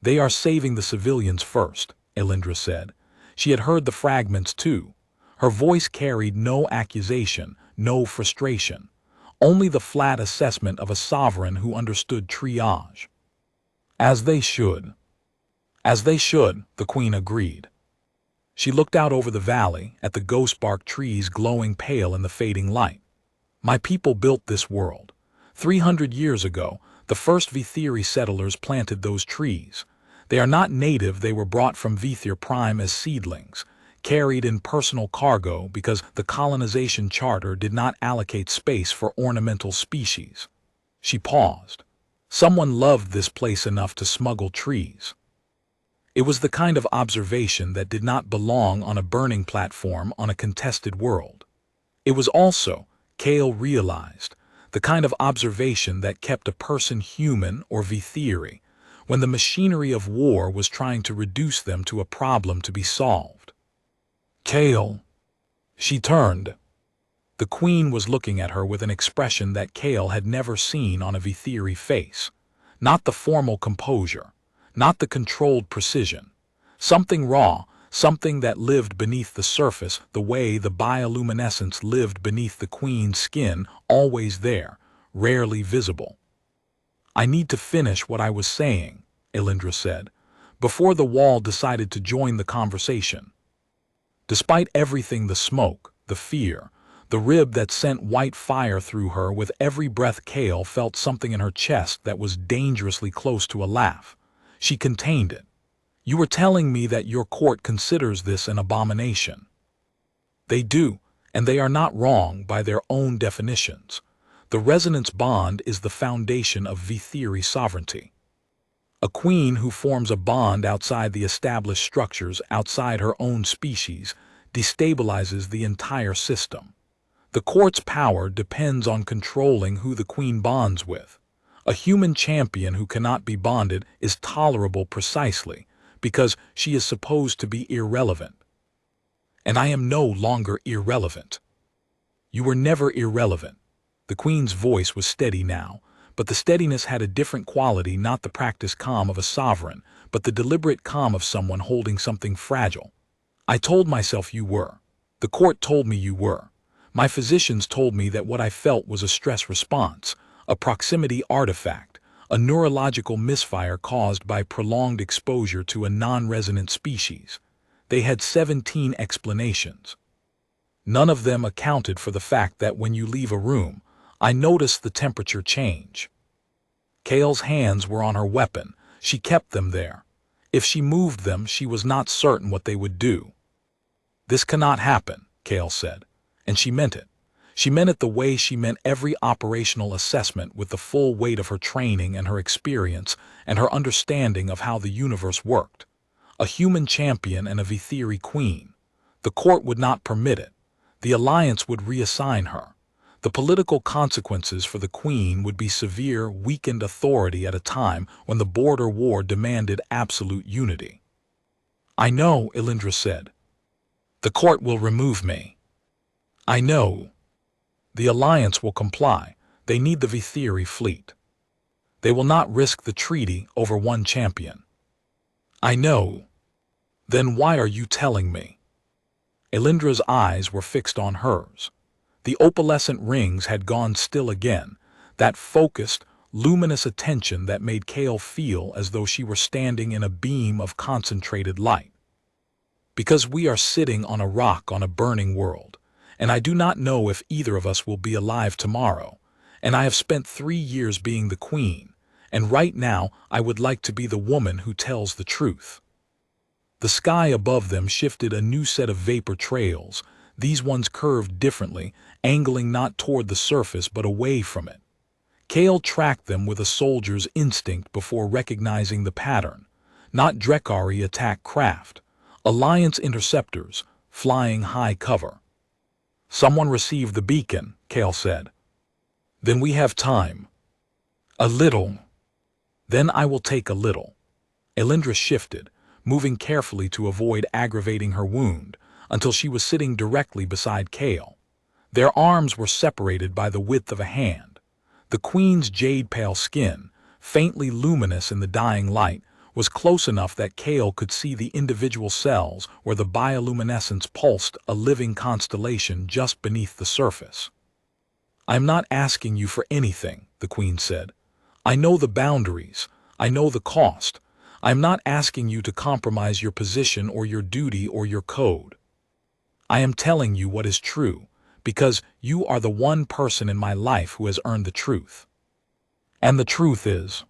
"They are saving the civilians first," Elindra said. She had heard the fragments too. Her voice carried no accusation, no frustration, only the flat assessment of a sovereign who understood triage. As they should. As they should, the queen agreed. She looked out over the valley, at the ghost bark trees glowing pale in the fading light. My people built this world. 300 years ago, the first Vithiri settlers planted those trees. They are not native, they were brought from Vithir Prime as seedlings, carried in personal cargo because the colonization charter did not allocate space for ornamental species. She paused. Someone loved this place enough to smuggle trees. It was the kind of observation that did not belong on a burning platform on a contested world. It was also, Kale realized, the kind of observation that kept a person human or Vithiri when the machinery of war was trying to reduce them to a problem to be solved. Kale. She turned. The queen was looking at her with an expression that Kale had never seen on a Vithiri face. Not the formal composure, not the controlled precision. Something raw, something that lived beneath the surface the way the bioluminescence lived beneath the queen's skin, always there, rarely visible. I need to finish what I was saying, Elindra said, before the wall decided to join the conversation. Despite everything, the smoke, the fear, the rib that sent white fire through her with every breath, Kale felt something in her chest that was dangerously close to a laugh. She contained it. You were telling me that your court considers this an abomination. They do, and they are not wrong by their own definitions. The resonance bond is the foundation of Vithiri sovereignty. A queen who forms a bond outside the established structures, outside her own species, destabilizes the entire system. The court's power depends on controlling who the queen bonds with. A human champion who cannot be bonded is tolerable precisely because she is supposed to be irrelevant. And I am no longer irrelevant. You were never irrelevant. The queen's voice was steady now, but the steadiness had a different quality, not the practiced calm of a sovereign, but the deliberate calm of someone holding something fragile. I told myself you were. The court told me you were. My physicians told me that what I felt was a stress response, a proximity artifact, a neurological misfire caused by prolonged exposure to a non-resonant species. They had 17 explanations. None of them accounted for the fact that when you leave a room, I noticed the temperature change. Kale's hands were on her weapon. She kept them there. If she moved them, she was not certain what they would do. This cannot happen, Kale said, and she meant it. She meant it the way she meant every operational assessment, with the full weight of her training and her experience and her understanding of how the universe worked. A human champion and a Vithiri queen. The court would not permit it. The alliance would reassign her. The political consequences for the queen would be severe, weakened authority at a time when the border war demanded absolute unity. I know, Elindra said. The court will remove me. I know. The alliance will comply. They need the Vithiri fleet. They will not risk the treaty over one champion. I know. Then why are you telling me? Elindra's eyes were fixed on hers. The opalescent rings had gone still again, that focused, luminous attention that made Kale feel as though she were standing in a beam of concentrated light. Because we are sitting on a rock on a burning world, and I do not know if either of us will be alive tomorrow, and I have spent 3 years being the queen, and right now I would like to be the woman who tells the truth. The sky above them shifted a new set of vapor trails. These ones curved differently, angling not toward the surface but away from it. Kale tracked them with a soldier's instinct before recognizing the pattern. Not Drekari attack craft. Alliance interceptors, flying high cover. Someone received the beacon, Kale said. Then we have time. A little. Then I will take a little. Elindra shifted, moving carefully to avoid aggravating her wound, until she was sitting directly beside Kale. Their arms were separated by the width of a hand. The queen's jade-pale skin, faintly luminous in the dying light, was close enough that Kale could see the individual cells where the bioluminescence pulsed, a living constellation just beneath the surface. I am not asking you for anything, the queen said. I know the boundaries. I know the cost. I am not asking you to compromise your position or your duty or your code. I am telling you what is true, because you are the one person in my life who has earned the truth. And the truth is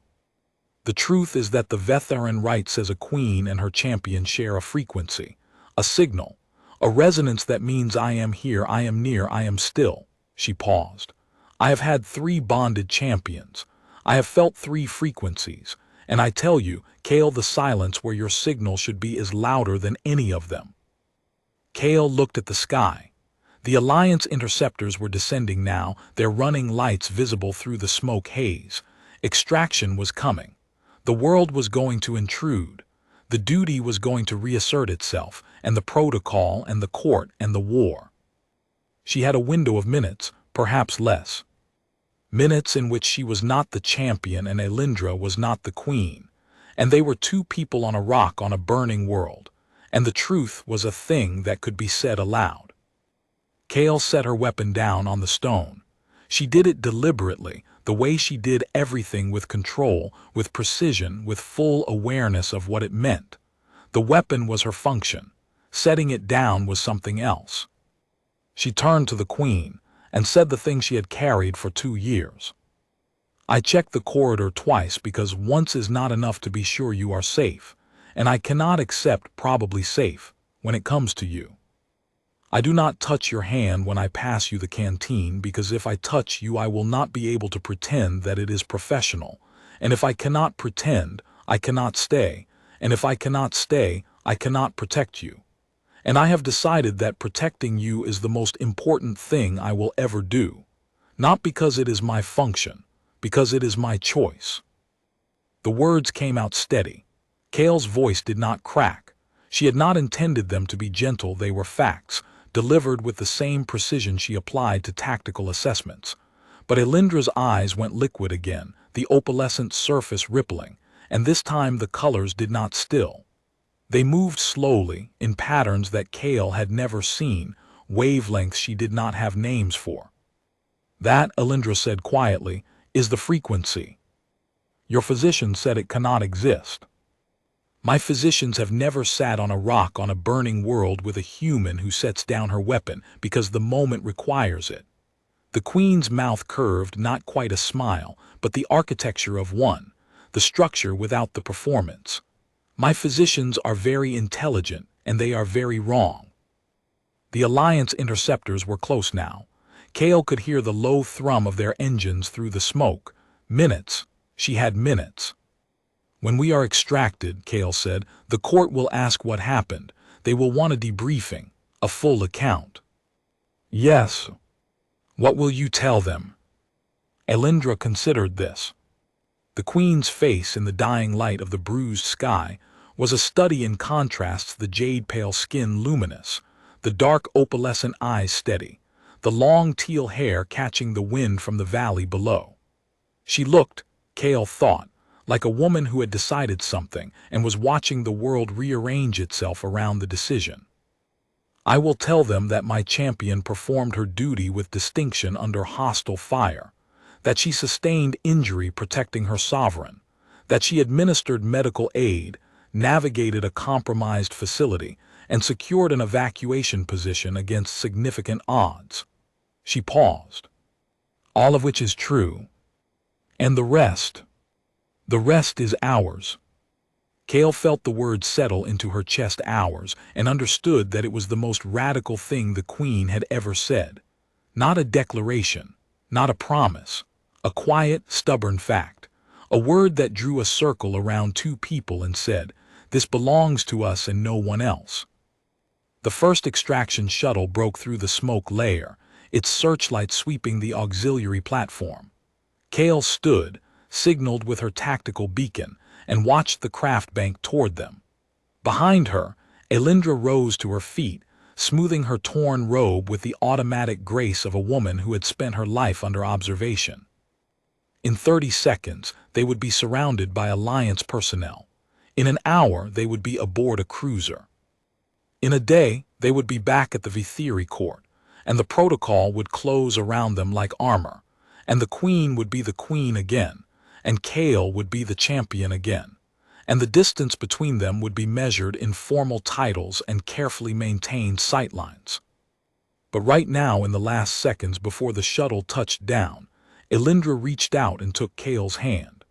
that the Vetharan writes as a queen and her champion share a frequency, a signal, a resonance that means I am here, I am near, I am still. She paused. I have had 3 bonded champions. I have felt 3 frequencies, and I tell you, Kale, the silence where your signal should be is louder than any of them. Kale looked at the sky. The Alliance interceptors were descending now, their running lights visible through the smoke haze. Extraction was coming. The world was going to intrude. The duty was going to reassert itself, and the protocol and the court and the war. She had a window of minutes, perhaps less. Minutes in which she was not the champion and Elindra was not the queen, and they were 2 people on a rock on a burning world, and the truth was a thing that could be said aloud. Kale set her weapon down on the stone. She did it deliberately, the way she did everything, with control, with precision, with full awareness of what it meant. The weapon was her function. Setting it down was something else. She turned to the queen and said the thing she had carried for 2 years. I checked the corridor twice because once is not enough to be sure you are safe, and I cannot accept probably safe when it comes to you. I do not touch your hand when I pass you the canteen, because if I touch you I will not be able to pretend that it is professional, and if I cannot pretend, I cannot stay, and if I cannot stay, I cannot protect you. And I have decided that protecting you is the most important thing I will ever do, not because it is my function, because it is my choice. The words came out steady. Kale's voice did not crack. She had not intended them to be gentle, they were facts, delivered with the same precision she applied to tactical assessments. But Elindra's eyes went liquid again, the opalescent surface rippling, and this time the colors did not still. They moved slowly, in patterns that Kale had never seen, wavelengths she did not have names for. That, Elindra said quietly, is the frequency. Your physician said it cannot exist. My physicians have never sat on a rock on a burning world with a human who sets down her weapon because the moment requires it. The queen's mouth curved, not quite a smile, but the architecture of one, the structure without the performance. My physicians are very intelligent, and they are very wrong. The Alliance interceptors were close now. Kale could hear the low thrum of their engines through the smoke. Minutes. She had minutes. When we are extracted, Kale said, the court will ask what happened. They will want a debriefing, a full account. Yes. What will you tell them? Elindra considered this. The queen's face in the dying light of the bruised sky was a study in contrasts, the jade-pale skin luminous, the dark opalescent eyes steady, the long teal hair catching the wind from the valley below. She looked, Kale thought, like a woman who had decided something and was watching the world rearrange itself around the decision. I will tell them that my champion performed her duty with distinction under hostile fire, that she sustained injury protecting her sovereign, that she administered medical aid, navigated a compromised facility, and secured an evacuation position against significant odds. She paused. All of which is true. And the rest is ours. Kale felt the words settle into her chest, ours, and understood that it was the most radical thing the queen had ever said. Not a declaration, not a promise, a quiet, stubborn fact, a word that drew a circle around 2 people and said, this belongs to us and no one else. The first extraction shuttle broke through the smoke layer, its searchlight sweeping the auxiliary platform. Kale stood, signaled with her tactical beacon, and watched the craft bank toward them. Behind her, Elindra rose to her feet, smoothing her torn robe with the automatic grace of a woman who had spent her life under observation. In 30 seconds, they would be surrounded by Alliance personnel. In an hour, they would be aboard a cruiser. In a day, they would be back at the Vithiri court, and the protocol would close around them like armor, and the queen would be the queen again, and Kale would be the champion again, and the distance between them would be measured in formal titles and carefully maintained sightlines. But right now, in the last seconds before the shuttle touched down, Elindra reached out and took Kale's hand.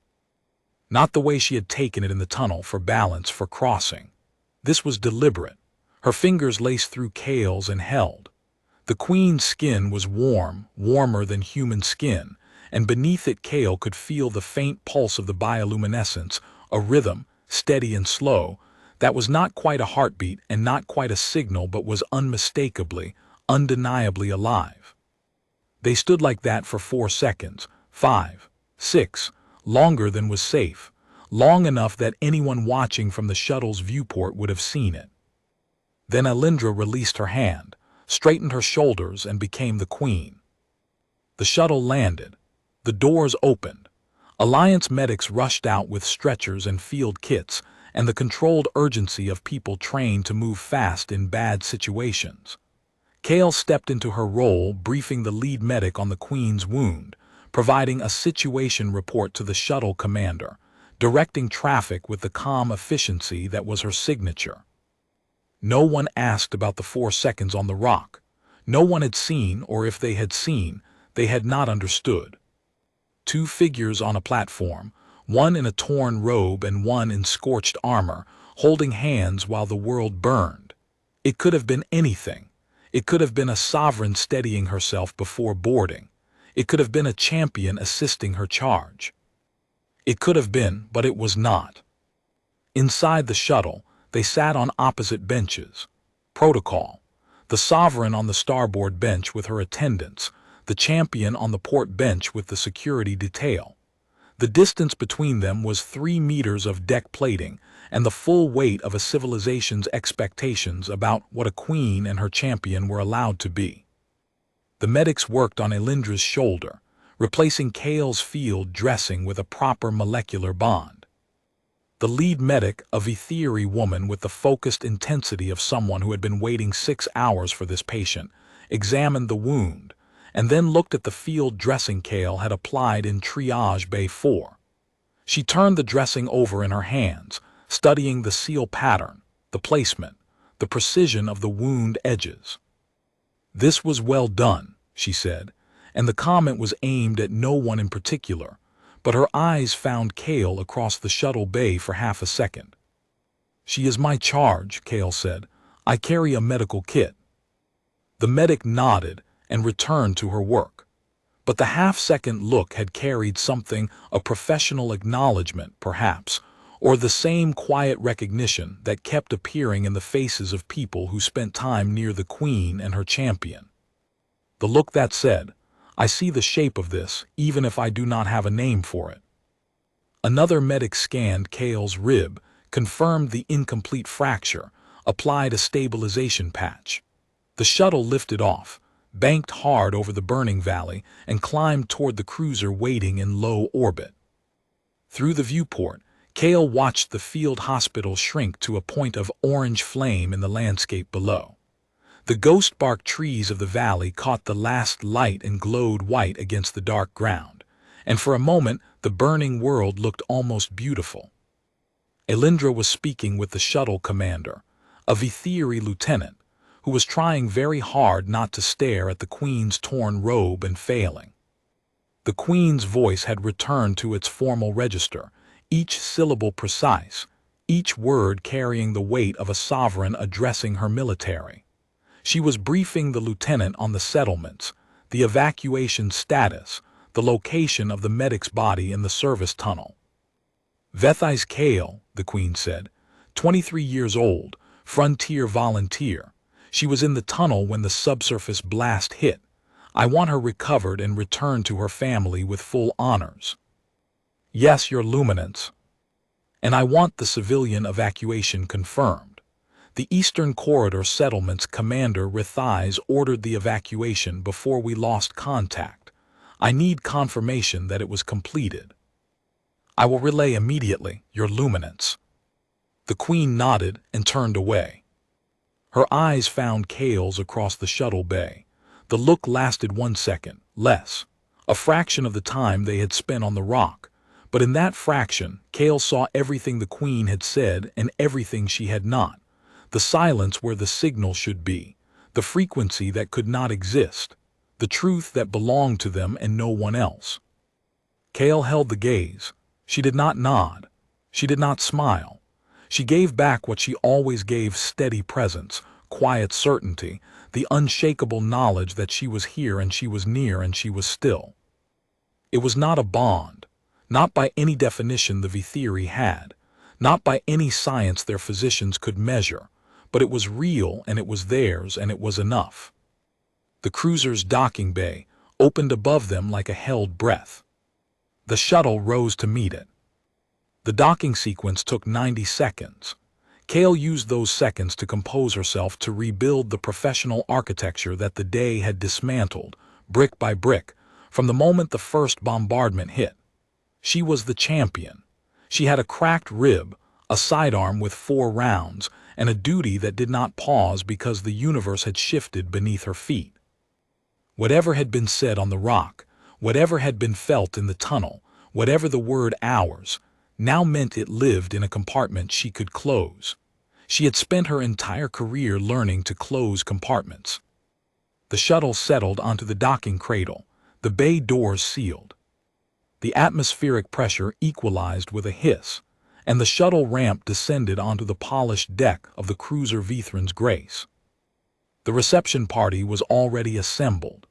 Not the way she had taken it in the tunnel for balance for crossing. This was deliberate. Her fingers laced through Kale's and held. The queen's skin was warm, warmer than human skin, and beneath it Kale could feel the faint pulse of the bioluminescence, a rhythm, steady and slow, that was not quite a heartbeat and not quite a signal but was unmistakably, undeniably alive. They stood like that for 4 seconds, 5, 6, longer than was safe, long enough that anyone watching from the shuttle's viewport would have seen it. Then Elindra released her hand, straightened her shoulders, and became the queen. The shuttle landed. The doors opened. Alliance medics rushed out with stretchers and field kits, and the controlled urgency of people trained to move fast in bad situations. Kale stepped into her role, briefing the lead medic on the queen's wound, providing a situation report to the shuttle commander, directing traffic with the calm efficiency that was her signature. No one asked about the 4 seconds on the rock. No one had seen, or if they had seen, they had not understood. 2 figures on a platform, one in a torn robe and one in scorched armor, holding hands while the world burned. It could have been anything. It could have been a sovereign steadying herself before boarding. It could have been a champion assisting her charge. It could have been, but it was not. Inside the shuttle, they sat on opposite benches. Protocol. The sovereign on the starboard bench with her attendants, the champion on the port bench with the security detail. The distance between them was 3 meters of deck plating and the full weight of a civilization's expectations about what a queen and her champion were allowed to be. The medics worked on Elindra's shoulder, replacing Kale's field dressing with a proper molecular bond. The lead medic, a Vithiri woman with the focused intensity of someone who had been waiting 6 hours for this patient, examined the wound, and then looked at the field dressing Kale had applied in Triage Bay 4. She turned the dressing over in her hands, studying the seal pattern, the placement, the precision of the wound edges. "This was well done," she said, and the comment was aimed at no one in particular, but her eyes found Kale across the shuttle bay for half a second. "She is my charge," Kale said. "I carry a medical kit." The medic nodded and returned to her work. But the half-second look had carried something, a professional acknowledgement, perhaps, or the same quiet recognition that kept appearing in the faces of people who spent time near the queen and her champion. The look that said, "I see the shape of this, even if I do not have a name for it." Another medic scanned Kale's rib, confirmed the incomplete fracture, applied a stabilization patch. The shuttle lifted off, banked hard over the burning valley, and climbed toward the cruiser waiting in low orbit. Through the viewport, Kale watched the field hospital shrink to a point of orange flame in the landscape below. The ghost bark trees of the valley caught the last light and glowed white against the dark ground, and for a moment the burning world looked almost beautiful. Elindra was speaking with the shuttle commander, a Vithiri lieutenant, who was trying very hard not to stare at the queen's torn robe and failing. The queen's voice had returned to its formal register, each syllable precise, each word carrying the weight of a sovereign addressing her military. She was briefing the lieutenant on the settlements, the evacuation status, the location of the medic's body in the service tunnel. "Vethai's Kale," the queen said, 23 years old, frontier volunteer. She was in the tunnel when the subsurface blast hit. I want her recovered and returned to her family with full honors." "Yes, Your Luminance." "And I want the civilian evacuation confirmed. The Eastern Corridor Settlement's Commander Rithais ordered the evacuation before we lost contact. I need confirmation that it was completed." "I will relay immediately, Your Luminance." The queen nodded and turned away. Her eyes found Kale's across the shuttle bay. The look lasted 1 second, less, a fraction of the time they had spent on the rock, But in that fraction, Kale saw everything the Queen had said and everything she had not. The silence where the signal should be, the frequency that could not exist, the truth that belonged to them and no one else. Kale held the gaze. She did not nod. She did not smile. She gave back what she always gave: steady presence, quiet certainty, the unshakable knowledge that she was here and she was near and she was still. It was not a bond, not by any definition the Vithiri had, not by any science their physicians could measure, but it was real and it was theirs and it was enough. The cruiser's docking bay opened above them like a held breath. The shuttle rose to meet it. The docking sequence took 90 seconds. Kale used those seconds to compose herself, to rebuild the professional architecture that the day had dismantled, brick by brick, from the moment the first bombardment hit. She was the champion. She had a cracked rib, a sidearm with 4 rounds, and a duty that did not pause because the universe had shifted beneath her feet. Whatever had been said on the rock, whatever had been felt in the tunnel, whatever the word ours, now meant it lived in a compartment she could close. She had spent her entire career learning to close compartments. The shuttle settled onto the docking cradle, the bay doors sealed. The atmospheric pressure equalized with a hiss, and the shuttle ramp descended onto the polished deck of the cruiser Vithran's Grace. The reception party was already assembled.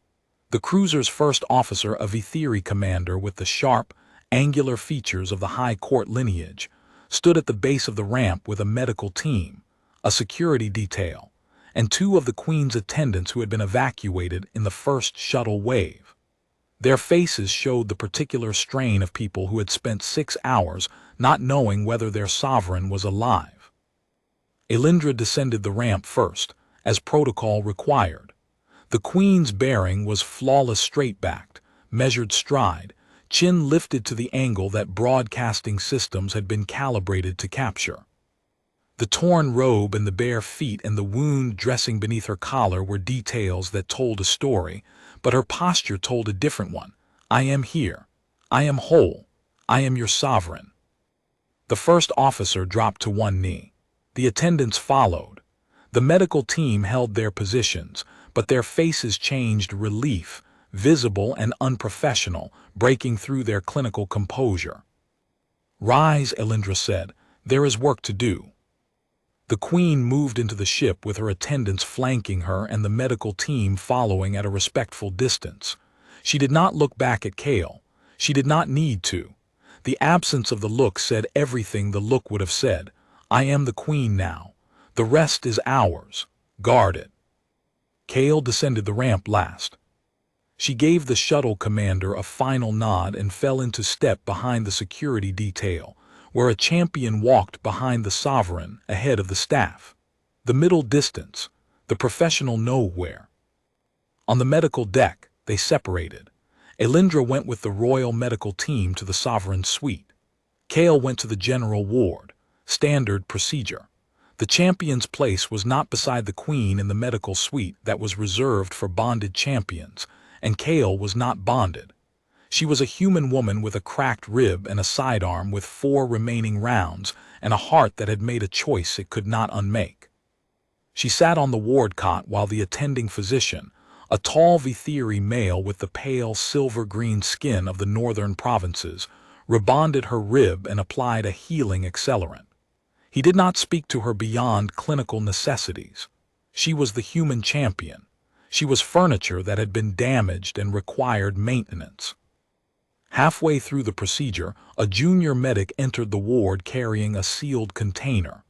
The cruiser's first officer, a Vithiri commander with the sharp, angular features of the High Court lineage, stood at the base of the ramp with a medical team, a security detail, and 2 of the Queen's attendants who had been evacuated in the first shuttle wave. Their faces showed the particular strain of people who had spent 6 hours not knowing whether their sovereign was alive. Elindra descended the ramp first, as protocol required. The Queen's bearing was flawless, straight-backed, measured stride, chin lifted to the angle that broadcasting systems had been calibrated to capture. The torn robe and the bare feet and the wound dressing beneath her collar were details that told a story, but her posture told a different one. I am here. I am whole. I am your sovereign. The first officer dropped to one knee. The attendants followed. The medical team held their positions, but their faces changed relief, visible and unprofessional, breaking through their clinical composure. Rise, Elindra said. There is work to do. The Queen moved into the ship with her attendants flanking her and the medical team following at a respectful distance. She did not look back at Kale. She did not need to. The absence of the look said everything the look would have said. I am the Queen now. The rest is ours. Guard it. Kale descended the ramp last. She gave the shuttle commander a final nod and fell into step behind the security detail, where a champion walked behind the sovereign ahead of the staff. The middle distance, the professional nowhere. On the medical deck, they separated. Elindra went with the royal medical team to the sovereign's suite. Kale went to the general ward. Standard procedure. The champion's place was not beside the Queen in the medical suite that was reserved for bonded champions, and Kale was not bonded. She was a human woman with a cracked rib and a sidearm with 4 remaining rounds and a heart that had made a choice it could not unmake. She sat on the ward cot while the attending physician, a tall Vithiri male with the pale silver-green skin of the northern provinces, rebonded her rib and applied a healing accelerant. He did not speak to her beyond clinical necessities. She was the human champion. She was furniture that had been damaged and required maintenance. Halfway through the procedure, a junior medic entered the ward carrying a sealed container.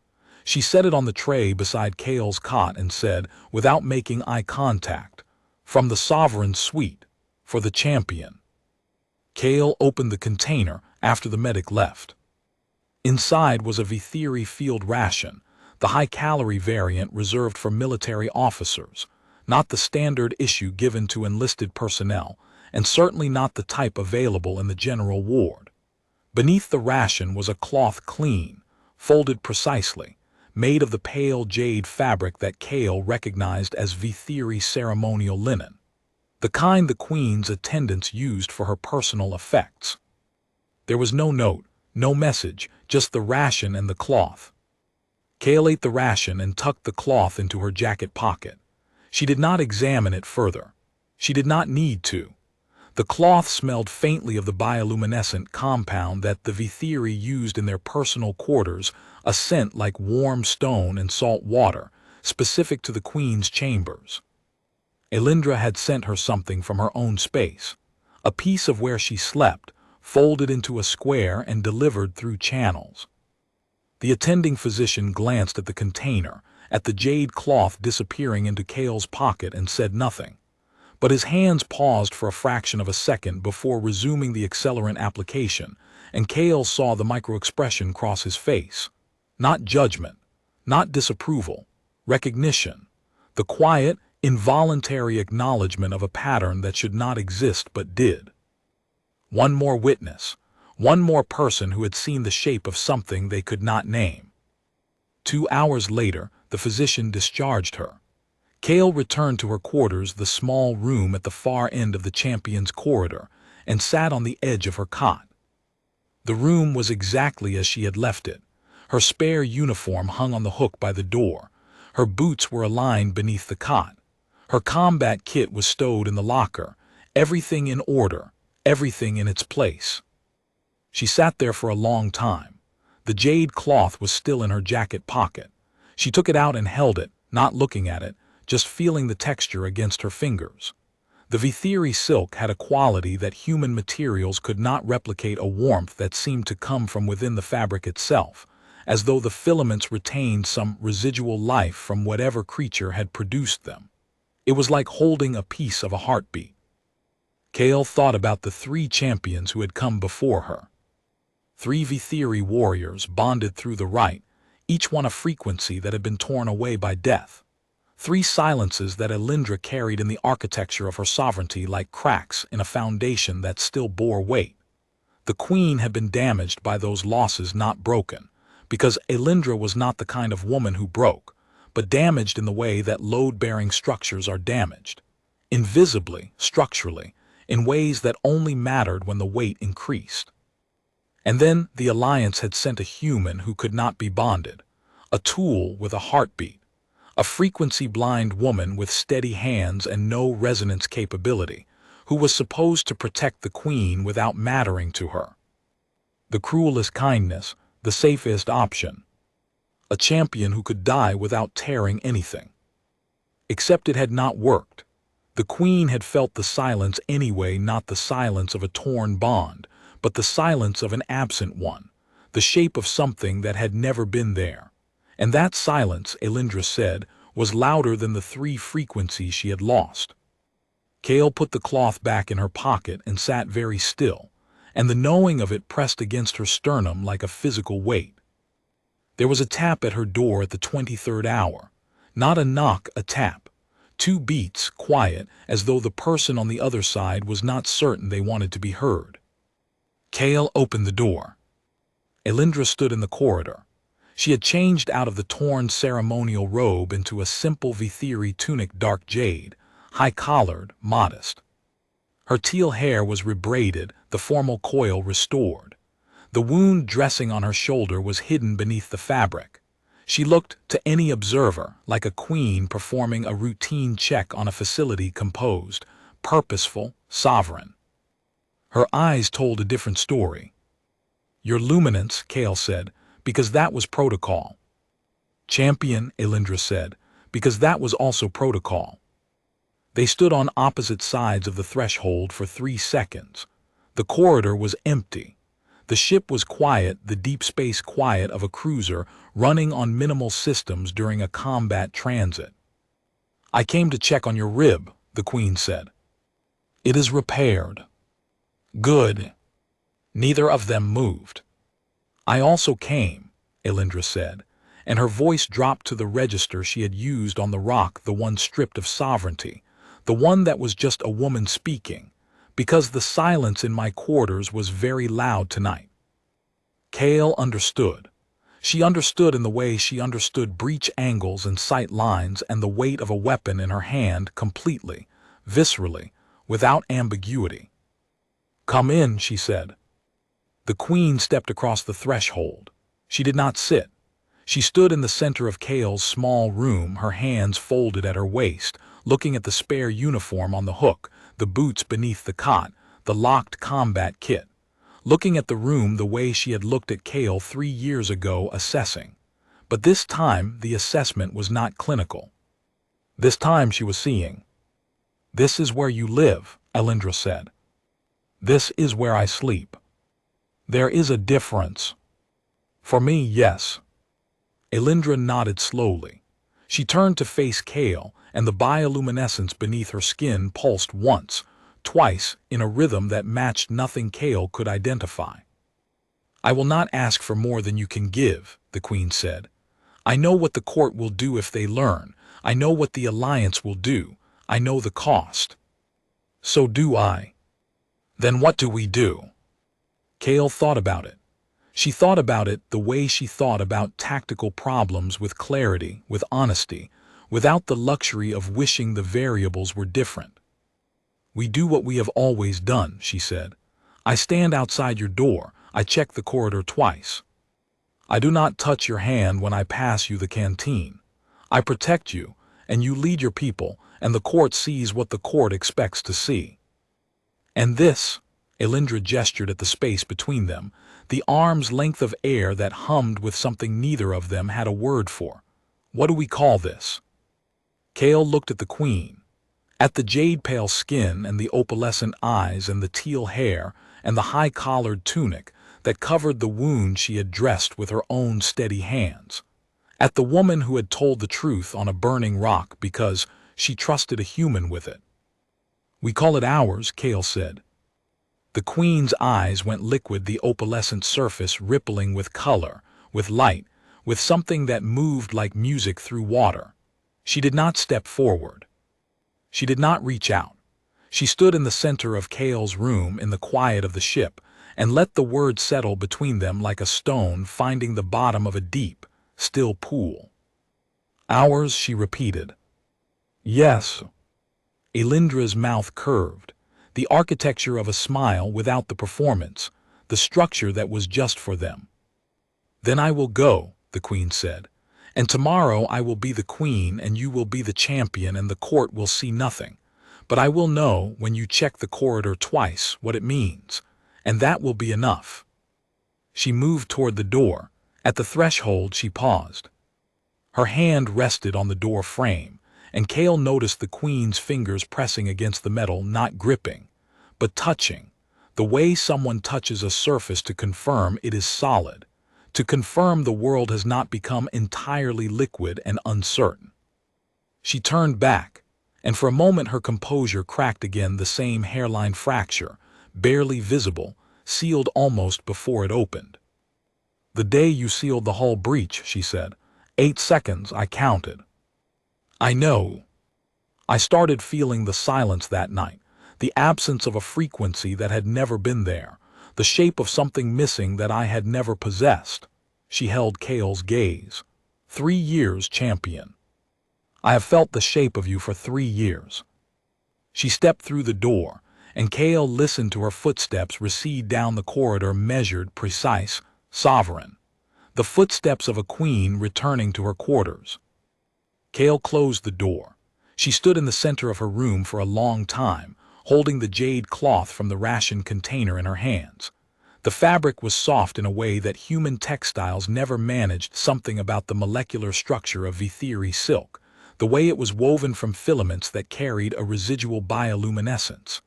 She set it on the tray beside Kale's cot and said, without making eye contact, "From the sovereign's suite, for the champion." Kale opened the container after the medic left. Inside was a Vithiri field ration, the high-calorie variant reserved for military officers, not the standard issue given to enlisted personnel, and certainly not the type available in the general ward. Beneath the ration was a cloth clean, folded precisely, made of the pale jade fabric that Kale recognized as Vithiri ceremonial linen, the kind the Queen's attendants used for her personal effects. There was no note, no message, just the ration and the cloth. Kale ate the ration and tucked the cloth into her jacket pocket. She did not examine it further. She did not need to. The cloth smelled faintly of the bioluminescent compound that the Vithiri used in their personal quarters, a scent like warm stone and salt water, specific to the queen's chambers. Elindra had sent her something from her own space, a piece of where she slept, folded into a square and delivered through channels. The attending physician glanced at the container, at the jade cloth disappearing into Kale's pocket, and said nothing. But his hands paused for a fraction of a second before resuming the accelerant application, and Kale saw the microexpression cross his face. Not judgment, not disapproval, recognition, the quiet, involuntary acknowledgement of a pattern that should not exist but did. One more witness, one more person who had seen the shape of something they could not name. 2 hours later, the physician discharged her. Kale returned to her quarters, the small room at the far end of the champion's corridor, and sat on the edge of her cot. The room was exactly as she had left it. Her spare uniform hung on the hook by the door. Her boots were aligned beneath the cot. Her combat kit was stowed in the locker, everything in order, everything in its place. She sat there for a long time. The jade cloth was still in her jacket pocket. She took it out and held it, not looking at it, just feeling the texture against her fingers. The Vithiri silk had a quality that human materials could not replicate, a warmth that seemed to come from within the fabric itself, as though the filaments retained some residual life from whatever creature had produced them. It was like holding a piece of a heartbeat. Kale thought about the 3 champions who had come before her. 3 Vithiri warriors bonded through the rite, each one a frequency that had been torn away by death. 3 silences that Elindra carried in the architecture of her sovereignty like cracks in a foundation that still bore weight. The queen had been damaged by those losses, not broken, because Elindra was not the kind of woman who broke, but damaged in the way that load-bearing structures are damaged. Invisibly, structurally, in ways that only mattered when the weight increased. And then the Alliance had sent a human who could not be bonded, a tool with a heartbeat, a frequency-blind woman with steady hands and no resonance capability, who was supposed to protect the queen without mattering to her. The cruelest kindness, the safest option. A champion who could die without tearing anything. Except it had not worked. The queen had felt the silence anyway, not the silence of a torn bond, but the silence of an absent one, the shape of something that had never been there. And that silence, Elindra said, was louder than the 3 frequencies she had lost. Kale put the cloth back in her pocket and sat very still, and the knowing of it pressed against her sternum like a physical weight. There was a tap at her door at the 23rd hour. Not a knock, a tap. 2 beats, quiet, as though the person on the other side was not certain they wanted to be heard. Kale opened the door. Elindra stood in the corridor. She had changed out of the torn ceremonial robe into a simple Vithiri tunic, dark jade, high-collared, modest. Her teal hair was rebraided, the formal coil restored. The wound dressing on her shoulder was hidden beneath the fabric. She looked, to any observer, like a queen performing a routine check on a facility, composed, purposeful, sovereign. Her eyes told a different story. "Your luminance," Kale said, "because that was protocol." "Champion," Elindra said, "because that was also protocol." They stood on opposite sides of the threshold for 3 seconds. The corridor was empty. The ship was quiet, the deep space quiet of a cruiser running on minimal systems during a combat transit. "I came to check on your rib," the queen said. "It is repaired." "Good." Neither of them moved. "I also came," Elindra said, and her voice dropped to the register she had used on the rock, the one stripped of sovereignty, the one that was just a woman speaking, because the silence in my quarters was very loud tonight. Kale understood. She understood in the way she understood breach angles and sight lines and the weight of a weapon in her hand, completely, viscerally, without ambiguity. "Come in," she said. The queen stepped across the threshold. She did not sit. She stood in the center of Kale's small room, her hands folded at her waist, looking at the spare uniform on the hook, the boots beneath the cot, the locked combat kit. Looking at the room the way she had looked at Kale 3 years ago, assessing. But this time the assessment was not clinical. This time she was seeing. "This is where you live," Elindra said. "This is where I sleep. There is a difference." "For me, yes." Elindra nodded slowly. She turned to face Kale, and the bioluminescence beneath her skin pulsed once, twice, in a rhythm that matched nothing Kale could identify. "I will not ask for more than you can give," the queen said. "I know what the court will do if they learn. I know what the alliance will do. I know the cost." "So do I." "Then what do we do?" Kale thought about it. She thought about it the way she thought about tactical problems, with clarity, with honesty, without the luxury of wishing the variables were different. "We do what we have always done," she said. "I stand outside your door. I check the corridor twice. I do not touch your hand when I pass you the canteen. I protect you, and you lead your people, and the court sees what the court expects to see. And this," Elindra gestured at the space between them, the arm's length of air that hummed with something neither of them had a word for. "What do we call this?" Kale looked at the queen, at the jade-pale skin and the opalescent eyes and the teal hair and the high-collared tunic that covered the wound she had dressed with her own steady hands, at the woman who had told the truth on a burning rock because she trusted a human with it. "We call it ours," Kale said. The queen's eyes went liquid, the opalescent surface rippling with color, with light, with something that moved like music through water. She did not step forward. She did not reach out. She stood in the center of Kale's room in the quiet of the ship and let the word settle between them like a stone finding the bottom of a deep, still pool. "Ours," she repeated. "Yes." Elindra's mouth curved, the architecture of a smile without the performance, the structure that was just for them. "Then I will go," the queen said, "and tomorrow I will be the queen and you will be the champion and the court will see nothing. But I will know, when you check the corridor twice, what it means, and that will be enough." She moved toward the door. At the threshold she paused. Her hand rested on the door frame, and Kale noticed the queen's fingers pressing against the metal, not gripping, but touching, the way someone touches a surface to confirm it is solid, to confirm the world has not become entirely liquid and uncertain. She turned back, and for a moment her composure cracked again, the same hairline fracture, barely visible, sealed almost before it opened. "The day you sealed the hull breach," she said. 8 seconds, I counted. "I know." I started feeling the silence that night, the absence of a frequency that had never been there, the shape of something missing that I had never possessed. She held Kale's gaze. 3 years, champion. I have felt the shape of you for 3 years. She stepped through the door, and Kale listened to her footsteps recede down the corridor, measured, precise, sovereign. The footsteps of a queen returning to her quarters. Kale closed the door. She stood in the center of her room for a long time, holding the jade cloth from the ration container in her hands. The fabric was soft in a way that human textiles never managed, something about the molecular structure of Vithiri silk, the way it was woven from filaments that carried a residual bioluminescence.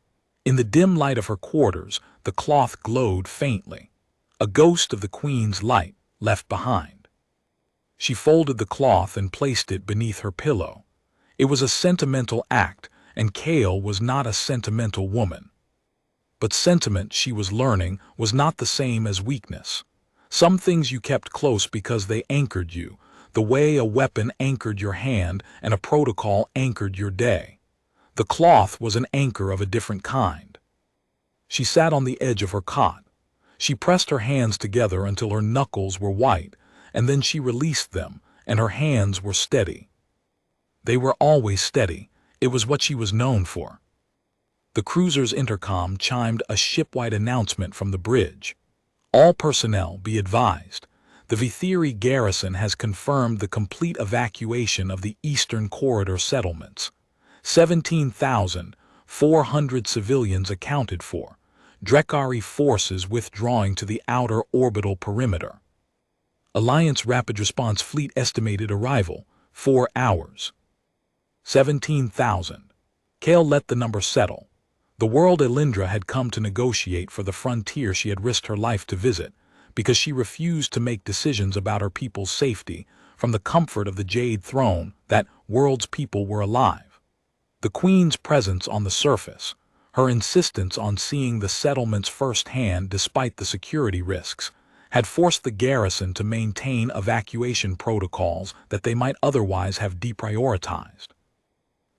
In the dim light of her quarters, the cloth glowed faintly, a ghost of the queen's light left behind. She folded the cloth and placed it beneath her pillow. It was a sentimental act, and Kale was not a sentimental woman. But sentiment, she was learning, was not the same as weakness. Some things you kept close because they anchored you, the way a weapon anchored your hand and a protocol anchored your day. The cloth was an anchor of a different kind. She sat on the edge of her cot. She pressed her hands together until her knuckles were white, and then she released them, and her hands were steady. They were always steady. It was what she was known for. The cruiser's intercom chimed a shipwide announcement from the bridge. All personnel be advised. The Vithiri garrison has confirmed the complete evacuation of the Eastern Corridor settlements. 17,400 civilians accounted for. Drekari forces withdrawing to the outer orbital perimeter. Alliance Rapid Response Fleet estimated arrival, 4 hours. 17,000. Kale let the number settle. The world Elindra had come to negotiate for the frontier she had risked her life to visit, because she refused to make decisions about her people's safety from the comfort of the Jade Throne. That world's people were alive. The Queen's presence on the surface, her insistence on seeing the settlements firsthand despite the security risks, had forced the garrison to maintain evacuation protocols that they might otherwise have deprioritized.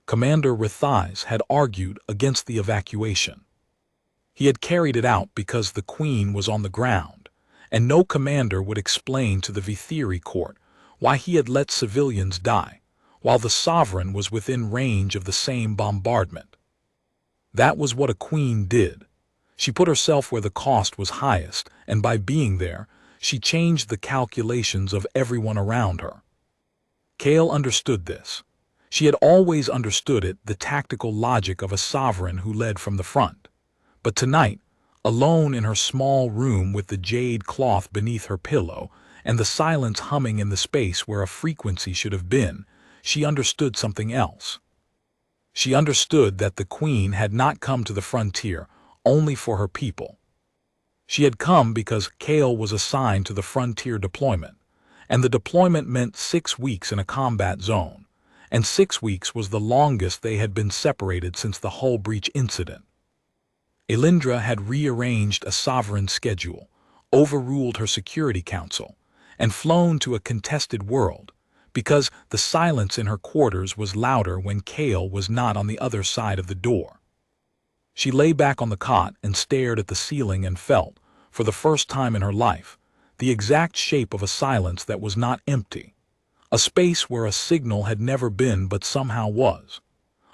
Commander Rithais had argued against the evacuation. He had carried it out because the Queen was on the ground, and no commander would explain to the Vithiri court why he had let civilians die, while the sovereign was within range of the same bombardment. That was what a queen did. She put herself where the cost was highest, and by being there, she changed the calculations of everyone around her. Kale understood this. She had always understood it, the tactical logic of a sovereign who led from the front. But tonight, alone in her small room with the jade cloth beneath her pillow and the silence humming in the space where a frequency should have been, she understood something else. She understood that the Queen had not come to the frontier only for her people. She had come because Kale was assigned to the frontier deployment, and the deployment meant 6 weeks in a combat zone, and 6 weeks was the longest they had been separated since the hull breach incident. Elindra had rearranged a sovereign schedule, overruled her Security Council, and flown to a contested world, because the silence in her quarters was louder when Kale was not on the other side of the door. She lay back on the cot and stared at the ceiling and felt, for the first time in her life, the exact shape of a silence that was not empty, a space where a signal had never been but somehow was,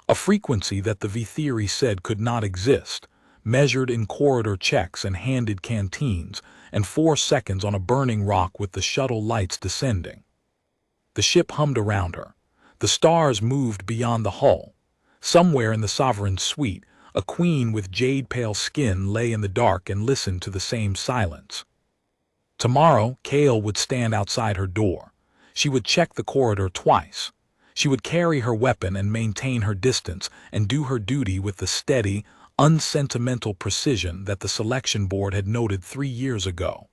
a frequency that the Vithiri said could not exist, measured in corridor checks and handed canteens, and 4 seconds on a burning rock with the shuttle lights descending. The ship hummed around her. The stars moved beyond the hull. Somewhere in the sovereign's suite, a queen with jade-pale skin lay in the dark and listened to the same silence. Tomorrow, Kale would stand outside her door. She would check the corridor twice. She would carry her weapon and maintain her distance and do her duty with the steady, unsentimental precision that the selection board had noted 3 years ago.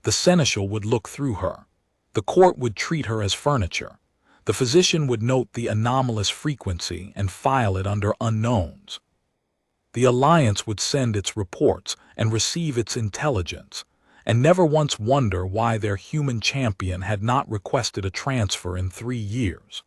The seneschal would look through her. The court would treat her as furniture. The physician would note the anomalous frequency and file it under unknowns. The Alliance would send its reports and receive its intelligence, and never once wonder why their human champion had not requested a transfer in 3 years.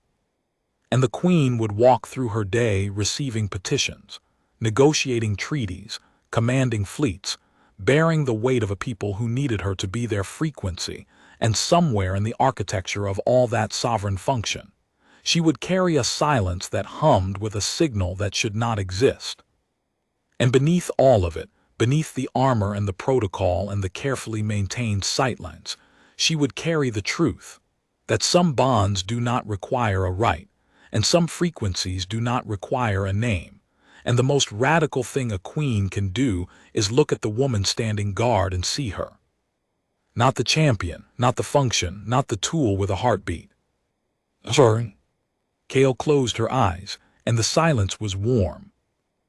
And the Queen would walk through her day receiving petitions, negotiating treaties, commanding fleets, bearing the weight of a people who needed her to be their frequency, and somewhere in the architecture of all that sovereign function, she would carry a silence that hummed with a signal that should not exist. And beneath all of it, beneath the armor and the protocol and the carefully maintained sightlines, she would carry the truth, that some bonds do not require a right, and some frequencies do not require a name, and the most radical thing a queen can do is look at the woman standing guard and see her. Not the champion, not the function, not the tool with a heartbeat. Sorry. Kale closed her eyes, and the silence was warm,